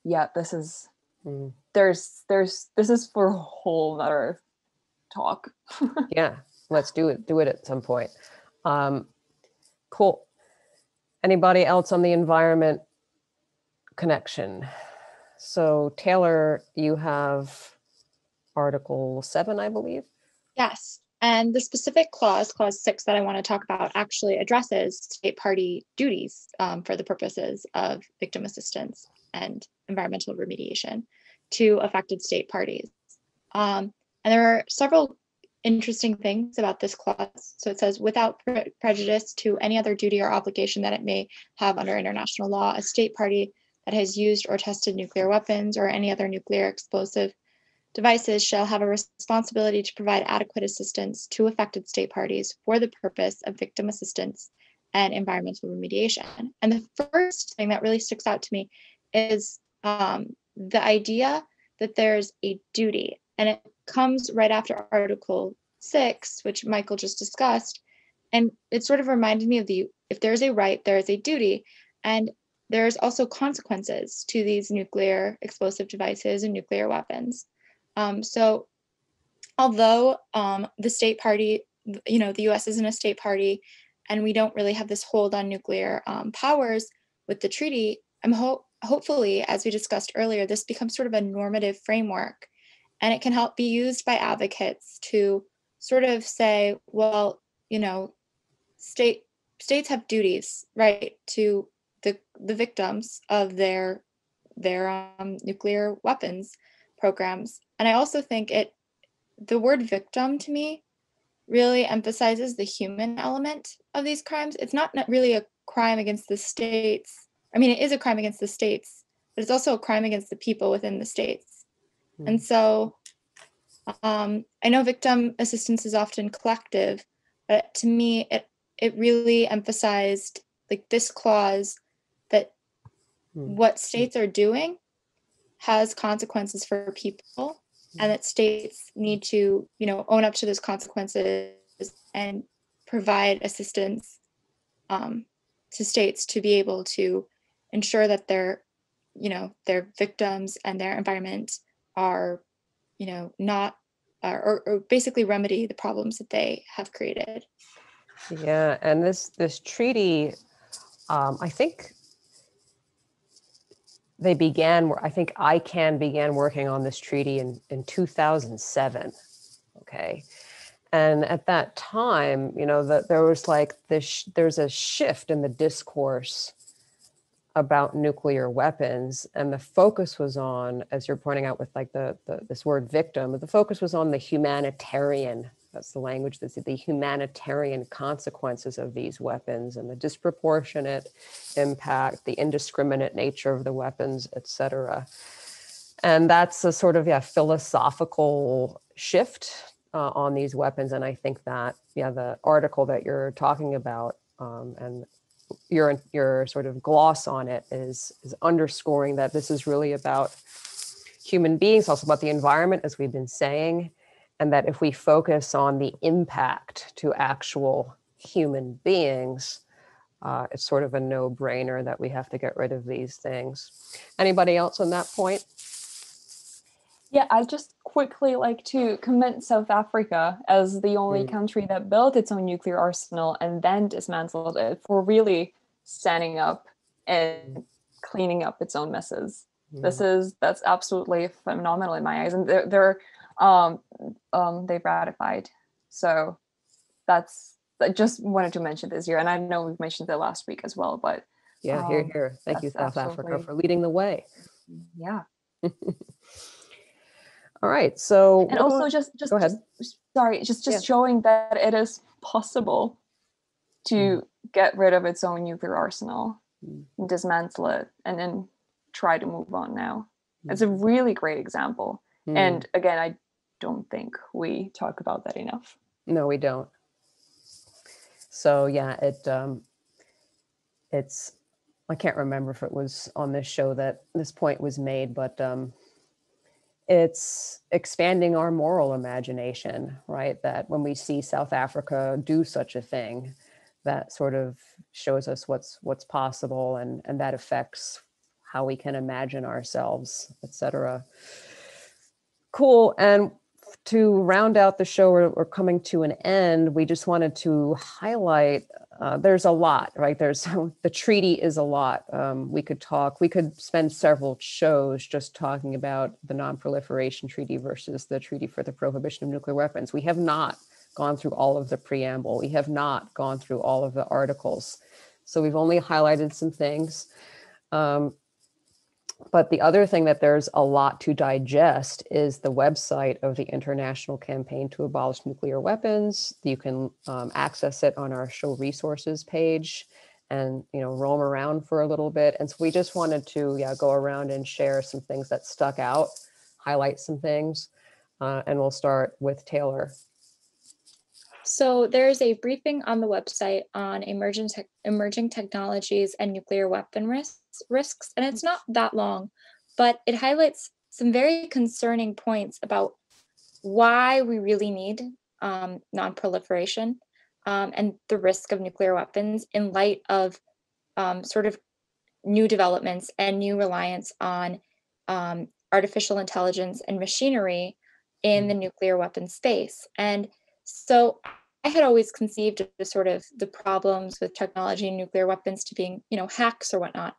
Yeah, this is this is for a whole nother talk. Yeah, let's do it at some point. Cool. Anybody else on the environment connection? So Taylor, you have Article 7, I believe. Yes. And the specific clause 6 that I want to talk about, actually addresses state party duties for the purposes of victim assistance and environmental remediation to affected state parties. And there are several interesting things about this clause. So it says, without prejudice to any other duty or obligation that it may have under international law, a state party that has used or tested nuclear weapons or any other nuclear explosive devices shall have a responsibility to provide adequate assistance to affected state parties for the purpose of victim assistance and environmental remediation. And the first thing that really sticks out to me is the idea that there's a duty, and it comes right after Article 6, which Michael just discussed. And it sort of reminded me of if there's a right, there is a duty. And there's also consequences to these nuclear explosive devices and nuclear weapons. So although the state party, the US isn't a state party, and we don't really have this hold on nuclear powers with the treaty, hopefully, as we discussed earlier, this becomes sort of a normative framework, and it can help be used by advocates to sort of say, well, states have duties, right, to the victims of their nuclear weapons programs. And I also think the word victim to me really emphasizes the human element of these crimes. It's not really a crime against the states. I mean, it is a crime against the states, but it's also a crime against the people within the states. And so I know victim assistance is often collective, but to me, it really emphasized, like, this clause, that what states are doing has consequences for people, and that states need to, own up to those consequences and provide assistance to states to be able to ensure that their their victims and their environment are, not, or basically remedy the problems that they have created. Yeah, and this treaty, I think ICANN began working on this treaty in 2007. Okay. And at that time, there was like there's a shift in the discourse about nuclear weapons, and the focus was on, as you're pointing out with like this word victim, the focus was on the humanitarian, that's the language, the humanitarian consequences of these weapons and the disproportionate impact, the indiscriminate nature of the weapons, etc. And that's a sort of philosophical shift on these weapons. And I think that the article that you're talking about and your sort of gloss on it is underscoring that this is really about human beings, also about the environment, as we've been saying, and that if we focus on the impact to actual human beings, it's sort of a no-brainer that we have to get rid of these things. Anybody else on that point? Yeah, I just quickly like to commend South Africa as the only country that built its own nuclear arsenal and then dismantled it, for really standing up and cleaning up its own messes. That's absolutely phenomenal in my eyes, and they've ratified. So I just wanted to mention this year, and I know we've mentioned it last week as well. But here. Thank you, South Africa, for leading the way. Yeah. All right, so and also just go ahead. Just showing that it is possible to get rid of its own nuclear arsenal, dismantle it, and then try to move on now. It's a really great example. And again, I don't think we talk about that enough. No, we don't. So it's I can't remember if it was on this show that this point was made, but it's expanding our moral imagination, right? That when we see South Africa do such a thing, that sort of shows us what's possible, and that affects how we can imagine ourselves, etc. Cool. And to round out the show, we're coming to an end. We just wanted to highlight, there's a lot, right? The treaty is a lot. We could spend several shows just talking about the Non-Proliferation Treaty versus the Treaty for the Prohibition of Nuclear Weapons. We have not gone through all of the preamble. We have not gone through all of the articles. So we've only highlighted some things. But the other thing that there's a lot to digest is the website of the International Campaign to Abolish Nuclear Weapons. You can access it on our show resources page and, roam around for a little bit. And so we just wanted to go around and share some things that stuck out, highlight some things, and we'll start with Taylor. So there's a briefing on the website on emerging technologies and nuclear weapon risks, and it's not that long, but it highlights some very concerning points about why we really need non-proliferation and the risk of nuclear weapons in light of sort of new developments and new reliance on artificial intelligence and machinery in the nuclear weapon space. And so I had always conceived of the problems with technology and nuclear weapons to being, hacks or whatnot.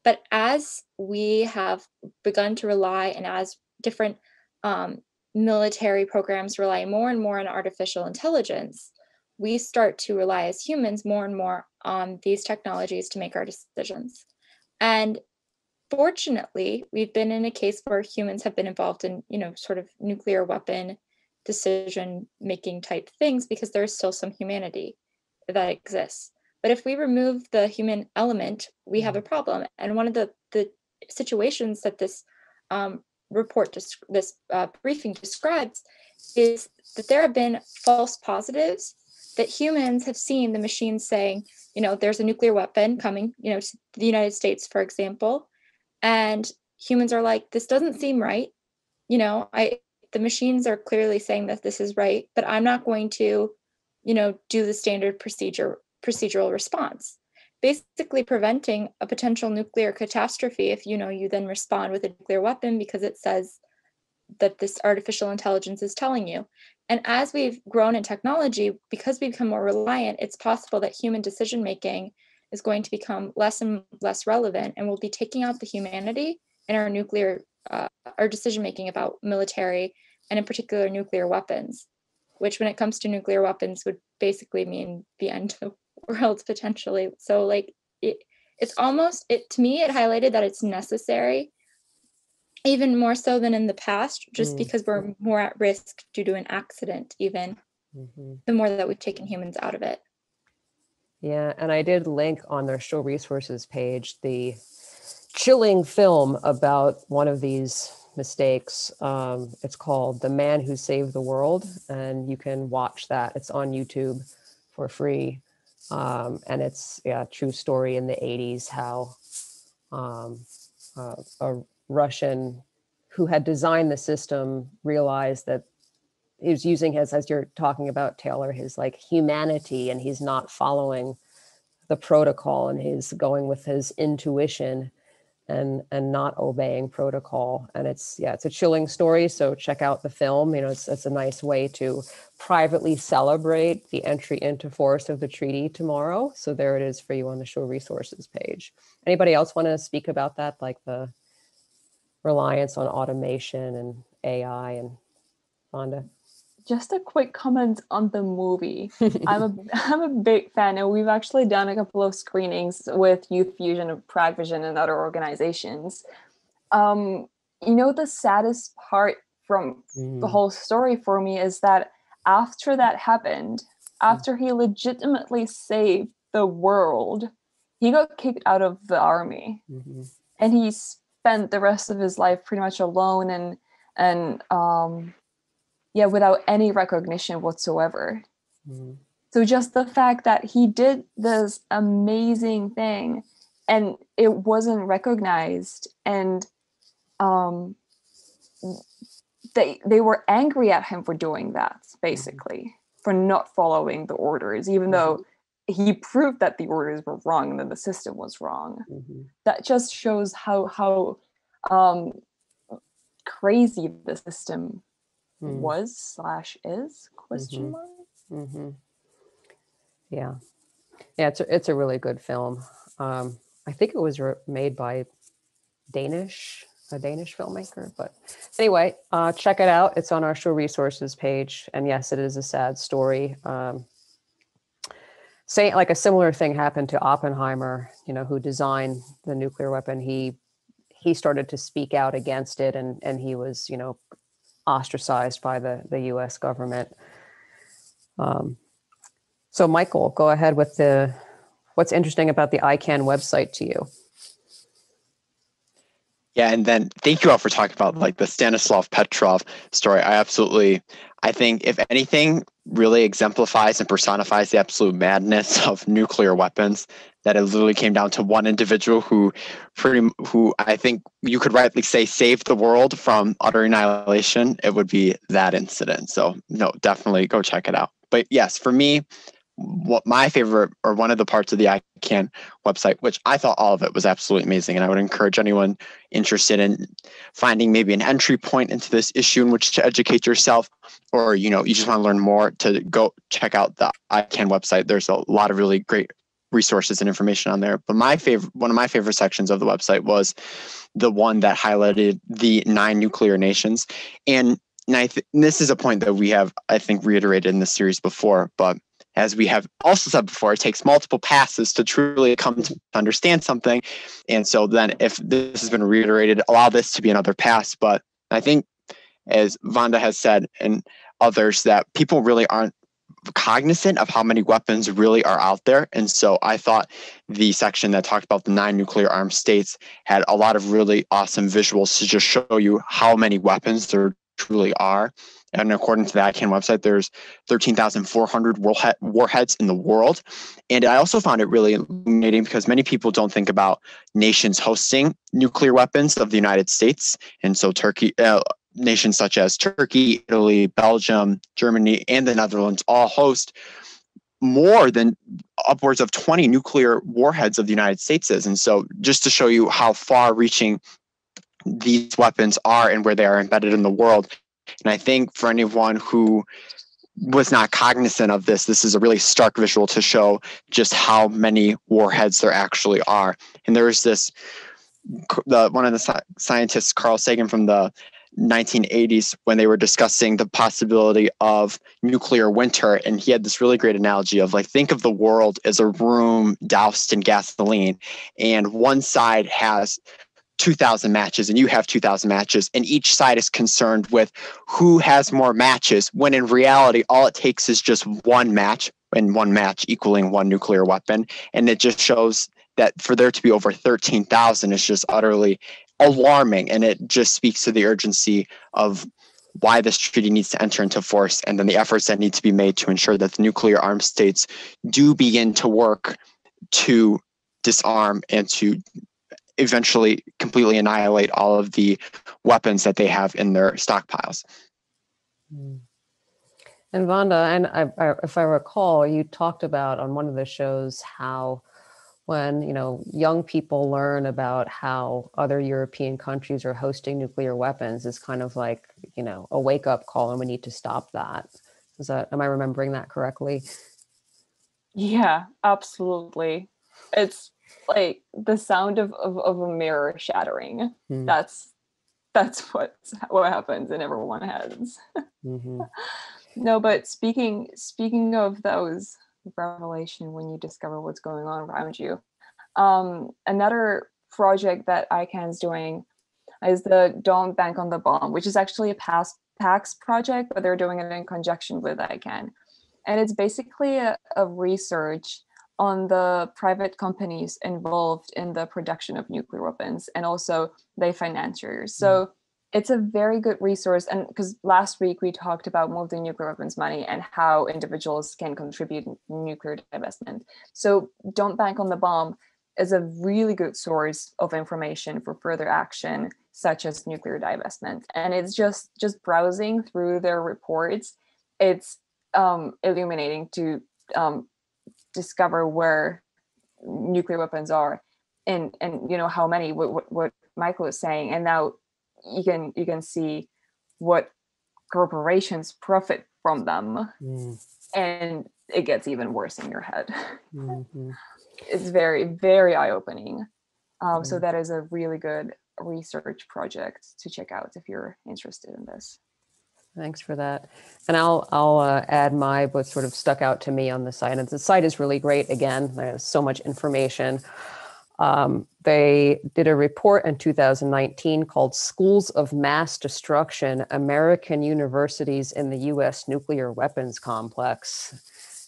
But as we have begun to rely, and as different military programs rely more and more on artificial intelligence, we start to rely as humans more and more on these technologies to make our decisions. And fortunately, we've been in a case where humans have been involved in, sort of nuclear weapon decision-making type things, because there is still some humanity that exists. But if we remove the human element, we have a problem. And one of the situations that this briefing describes is that there have been false positives, that humans have seen the machines saying, there's a nuclear weapon coming, to the United States, for example, and humans are like, this doesn't seem right. The machines are clearly saying that this is right, but I'm not going to, do the standard procedural response. basically preventing a potential nuclear catastrophe if, you then respond with a nuclear weapon because it says that this artificial intelligence is telling you. And as we've grown in technology, because we become more reliant, it's possible that human decision-making is going to become less and less relevant, and we'll be taking out the humanity in our nuclear, our decision-making about military, and in particular nuclear weapons, which when it comes to nuclear weapons would basically mean the end of the world potentially. So like it's almost, to me, it highlighted that it's necessary, even more so than in the past, just because we're more at risk due to an accident, even the more that we've taken humans out of it. Yeah, and I did link on their show resources page the chilling film about one of these mistakes. It's called The Man Who Saved the World, and you can watch that. It's on YouTube for free. And it's a true story in the 80s, how a Russian who had designed the system realized that he was using his, as you're talking about, Taylor, his like humanity, and he's not following the protocol, and he's going with his intuition and not obeying protocol. And it's a chilling story. So check out the film. It's a nice way to privately celebrate the entry into force of the treaty tomorrow. So there it is for you on the show resources page. Anybody else want to speak about that, like the reliance on automation and AI? And Vanda? Just a quick comment on the movie. I'm a big fan, and we've actually done a couple of screenings with Youth Fusion and Prague Vision and other organizations. The saddest part from the whole story for me is that after that happened, after he legitimately saved the world, he got kicked out of the army, and he spent the rest of his life pretty much alone and without any recognition whatsoever. So just the fact that he did this amazing thing and it wasn't recognized, and they were angry at him for doing that, basically, for not following the orders, even though he proved that the orders were wrong and that the system was wrong. That just shows how crazy the system was/is ? Yeah, it's a really good film. I think it was made by a Danish filmmaker, but anyway, check it out. It's on our show resources page, and yes, it is a sad story. Saying like a similar thing happened to Oppenheimer, who designed the nuclear weapon. He started to speak out against it, and he was ostracized by the U.S. government. So Michael, go ahead with what's interesting about the ICANN website to you. Yeah, and then thank you all for talking about like the Stanislav Petrov story. I think if anything really exemplifies and personifies the absolute madness of nuclear weapons, that it literally came down to one individual who I think you could rightly say saved the world from utter annihilation, it would be that incident. So no, definitely go check it out. But yes, for me, what my favorite, or one of the parts of the ICANN website, which I thought all of it was absolutely amazing, and I would encourage anyone interested in finding maybe an entry point into this issue in which to educate yourself, or you just want to learn more, to go check out the ICANN website. There's a lot of really great resources and information on there. But one of my favorite sections of the website was the one that highlighted the 9 nuclear nations, and this is a point that we have, I think, reiterated in the series before, but as we have also said before, it takes multiple passes to truly come to understand something. And so then if this has been reiterated, allow this to be another pass. But I think, as Vanda has said and others, that people really aren't cognizant of how many weapons really are out there. And so I thought the section that talked about the 9 nuclear armed states had a lot of really awesome visuals to just show you how many weapons there truly are. And according to the ICANN website, there's 13,400 warheads in the world. And I also found it really illuminating because many people don't think about nations hosting nuclear weapons of the United States. And so nations such as Turkey, Italy, Belgium, Germany, and the Netherlands all host more than upwards of 20 nuclear warheads of the United States is. And so just to show you how far reaching these weapons are and where they are embedded in the world. And I think for anyone who was not cognizant of this, this is a really stark visual to show just how many warheads there actually are. And there is this, one of the scientists, Carl Sagan, from the 1980s, when they were discussing the possibility of nuclear winter, and he had this really great analogy of, like, think of the world as a room doused in gasoline, and one side has 2,000 matches and you have 2,000 matches, and each side is concerned with who has more matches, when in reality all it takes is just one match, and one match equaling one nuclear weapon. And it just shows that for there to be over 13,000 is just utterly alarming, and it just speaks to the urgency of why this treaty needs to enter into force, and then the efforts that need to be made to ensure that the nuclear armed states do begin to work to disarm and to eventually completely annihilate all of the weapons that they have in their stockpiles. And Vanda, and if I recall, you talked about on one of the shows how when, young people learn about how other European countries are hosting nuclear weapons, is kind of like, a wake up call, and we need to stop that. Am I remembering that correctly? Yeah, absolutely. It's like the sound of a mirror shattering. That's what happens in everyone's heads. Mm-hmm. No, but speaking of those revelation when you discover what's going on around you, another project that ICANN's doing is the Don't Bank on the Bomb, which is actually a PAX project, but they're doing it in conjunction with ICANN. And it's basically a research on the private companies involved in the production of nuclear weapons, and also their financiers. So it's a very good resource. And because last week we talked about moving nuclear weapons money and how individuals can contribute nuclear divestment. So Don't Bank on the Bomb is a really good source of information for further action, such as nuclear divestment. And it's just browsing through their reports, it's illuminating to discover where nuclear weapons are, and how many, what Michael is saying. And now you can see what corporations profit from them, and it gets even worse in your head. Mm-hmm. It's very, very eye-opening. So that is a really good research project to check out if you're interested in this. Thanks for that. And I'll add what sort of stuck out to me on the site. And the site is really great. Again, there's so much information. They did a report in 2019 called Schools of Mass Destruction, American Universities in the U.S. Nuclear Weapons Complex.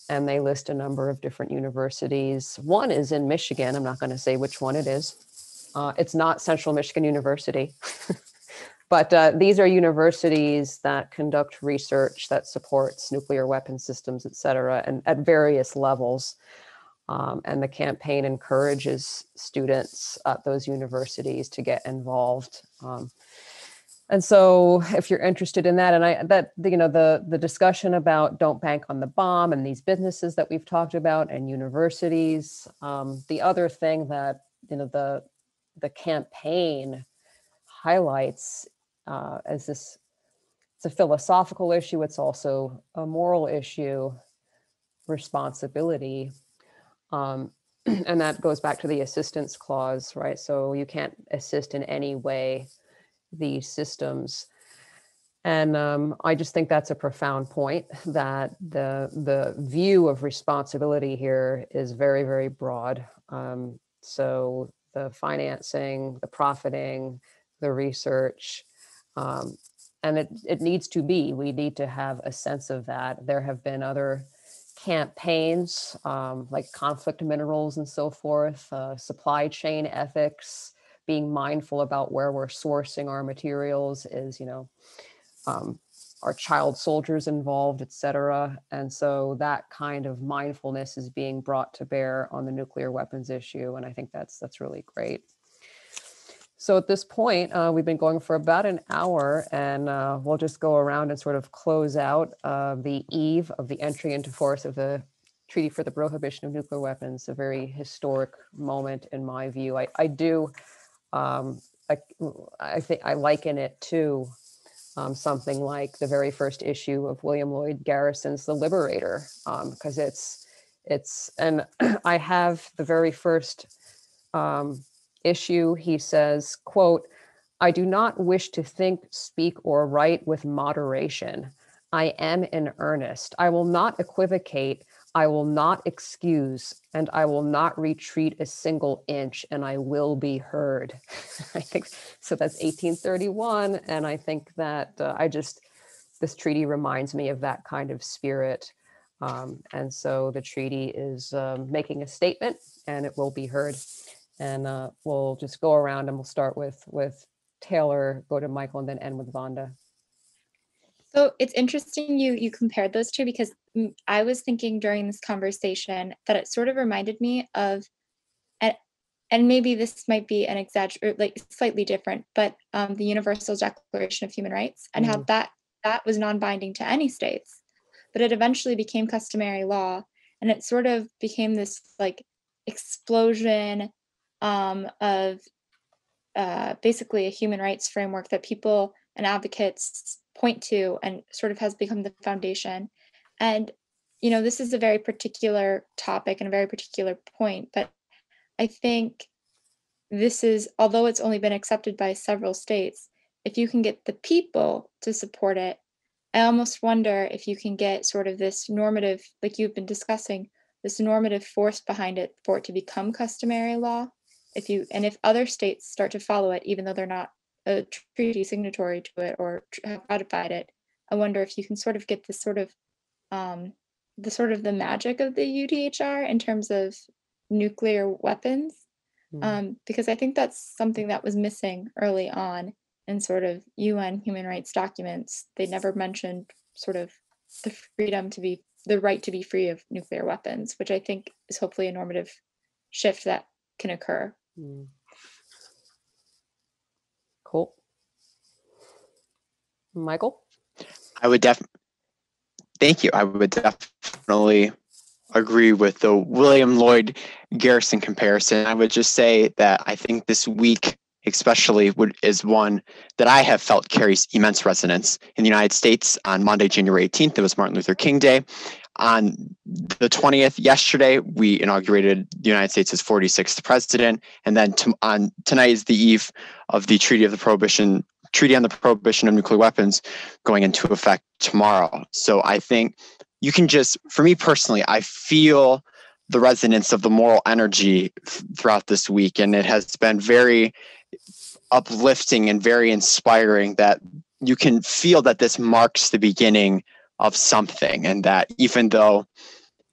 And they list a number of different universities. One is in Michigan. I'm not going to say which one it is. It's not Central Michigan University. But these are universities that conduct research that supports nuclear weapon systems, et cetera, and at various levels. And the campaign encourages students at those universities to get involved. And so if you're interested in that, and the discussion about Don't Bank on the Bomb and these businesses that we've talked about and universities, the other thing that, the campaign highlights as this, it's a philosophical issue. It's also a moral issue, responsibility. And that goes back to the assistance clause, right? So you can't assist in any way these systems. And I just think that's a profound point, that the view of responsibility here is very, very broad. So the financing, the profiting, the research, and it needs to be, we need to have a sense of that. There have been other campaigns like conflict minerals and so forth, supply chain ethics, being mindful about where we're sourcing our materials, is, our child soldiers involved, et cetera. And so that kind of mindfulness is being brought to bear on the nuclear weapons issue. And I think that's really great. So at this point, we've been going for about an hour, and we'll just go around and sort of close out the eve of the entry into force of the Treaty for the Prohibition of Nuclear Weapons, a very historic moment in my view. I do, I think I liken it to something like the very first issue of William Lloyd Garrison's The Liberator, because it's, and I have the very first issue. He says, quote, "I do not wish to think, speak, or write with moderation. I am in earnest. I will not equivocate. I will not excuse, and I will not retreat a single inch, and I will be heard." I think so. That's 1831, and I think that this treaty reminds me of that kind of spirit. And so the treaty is making a statement, and it will be heard. And we'll just go around, and we'll start with Taylor, go to Michael, and then end with Vanda. So it's interesting you compared those two, because I was thinking during this conversation that it sort of reminded me of, and maybe this might be an like slightly different, but the Universal Declaration of Human Rights, and how that was non-binding to any states, but it eventually became customary law, and it sort of became this like explosion of basically a human rights framework that people and advocates point to, and sort of has become the foundation. And, you know, this is a very particular topic and a very particular point, but I think this is, although it's only been accepted by several states, if you can get the people to support it, I almost wonder if you can get sort of this normative, like you've been discussing, this normative force behind it for it to become customary law. If other states start to follow it, even though they're not a treaty signatory to it or have ratified it, I wonder if you can sort of get this sort of the magic of the UDHR in terms of nuclear weapons, because I think that's something that was missing early on in sort of UN human rights documents. They never mentioned sort of the right to be free of nuclear weapons, which I think is hopefully a normative shift that can occur. Cool. Michael? Thank you. I would definitely agree with the William Lloyd Garrison comparison. I would just say that I think this week especially is one that I have felt carries immense resonance. In the United States, on Monday, January 18th, it was Martin Luther King Day. On the 20th, yesterday, we inaugurated the United States' 46th president. And then tonight is the eve of the Treaty on the Prohibition of Nuclear Weapons going into effect tomorrow. So I think you can for me personally, I feel the resonance of the moral energy throughout this week. And it has been very uplifting and very inspiring that you can feel that this marks the beginning of something, and that even though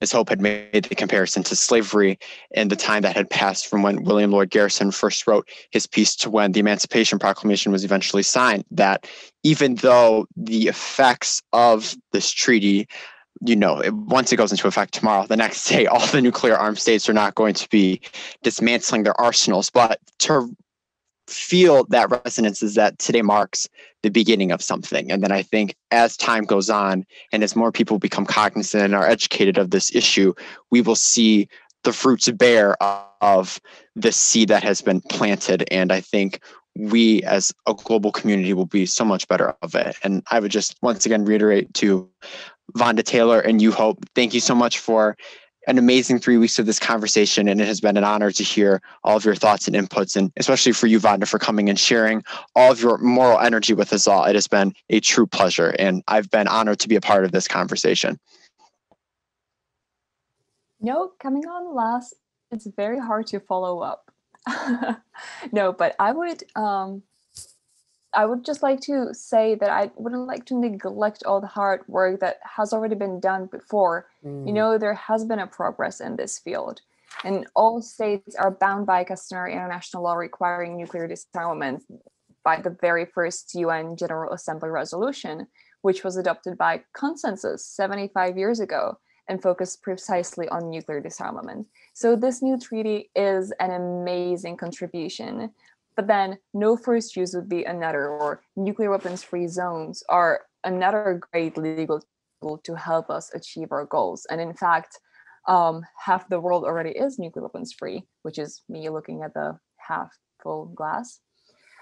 Ms. Hope had made the comparison to slavery in the time that had passed from when William Lloyd Garrison first wrote his piece to when the Emancipation Proclamation was eventually signed, that even though the effects of this treaty, once it goes into effect tomorrow, the next day, all the nuclear armed states are not going to be dismantling their arsenals, but to feel that resonance is that today marks the beginning of something. And then I think as time goes on and as more people become cognizant and are educated of this issue, we will see the fruits bear of the seed that has been planted. And I think we as a global community will be so much better of it. And I would just once again reiterate to Vanda, Taylor, and you, Hope, thank you so much for an amazing 3 weeks of this conversation. And it has been an honor to hear all of your thoughts and inputs, and especially for you, Vanda, for coming and sharing all of your moral energy with us all. It has been a true pleasure, and I've been honored to be a part of this conversation. Coming on last, it's very hard to follow up. No, but I would just like to say that I wouldn't like to neglect all the hard work that has already been done before. There has been a progress in this field, and all states are bound by customary international law requiring nuclear disarmament by the very first UN General Assembly resolution, which was adopted by consensus 75 years ago and focused precisely on nuclear disarmament. So this new treaty is an amazing contribution. But then no first use would be another, or nuclear weapons free zones are another great legal tool to help us achieve our goals. And in fact, half the world already is nuclear weapons free, which is me looking at the half full glass.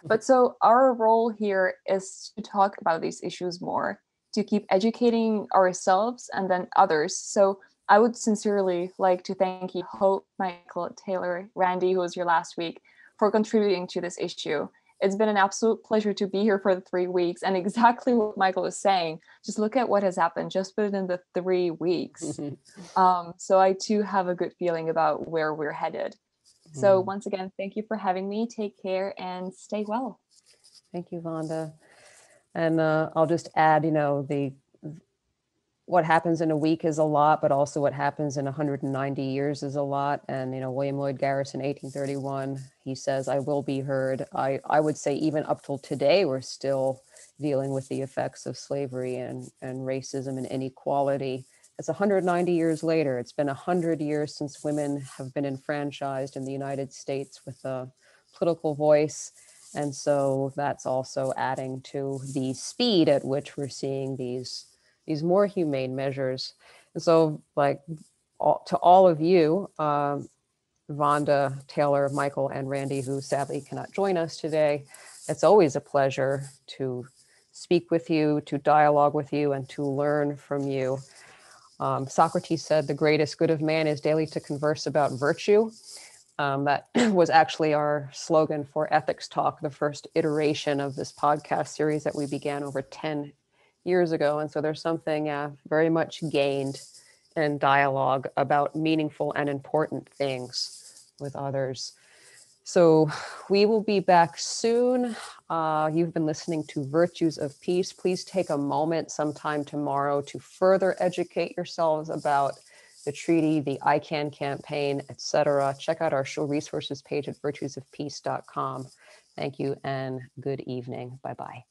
But so our role here is to talk about these issues more, to keep educating ourselves and then others. So I would sincerely like to thank you, Hope, Michael, Taylor, Randy, who was here last week, for contributing to this issue. It's been an absolute pleasure to be here for the 3 weeks. And exactly what Michael was saying, just look at what has happened just within the 3 weeks. So I too have a good feeling about where we're headed. So once again, thank you for having me. Take care and stay well. Thank you, Vanda. And I'll just add, what happens in a week is a lot, but also what happens in 190 years is a lot. And, William Lloyd Garrison, 1831, he says, I will be heard. I would say even up till today, we're still dealing with the effects of slavery and racism and inequality. It's 190 years later. It's been 100 years since women have been enfranchised in the United States with a political voice. And so that's also adding to the speed at which we're seeing these more humane measures. And so to all of you, Vanda, Taylor, Michael, and Randy, who sadly cannot join us today, it's always a pleasure to speak with you, to dialogue with you, and to learn from you. Socrates said, the greatest good of man is daily to converse about virtue. That was actually our slogan for Ethics Talk, the first iteration of this podcast series that we began over 10 years ago. And so there's something very much gained in dialogue about meaningful and important things with others. So we will be back soon. You've been listening to Virtues of Peace. Please take a moment sometime tomorrow to further educate yourselves about the treaty, the ICANN campaign, etc. Check out our show resources page at virtuesofpeace.com. Thank you and good evening. Bye-bye.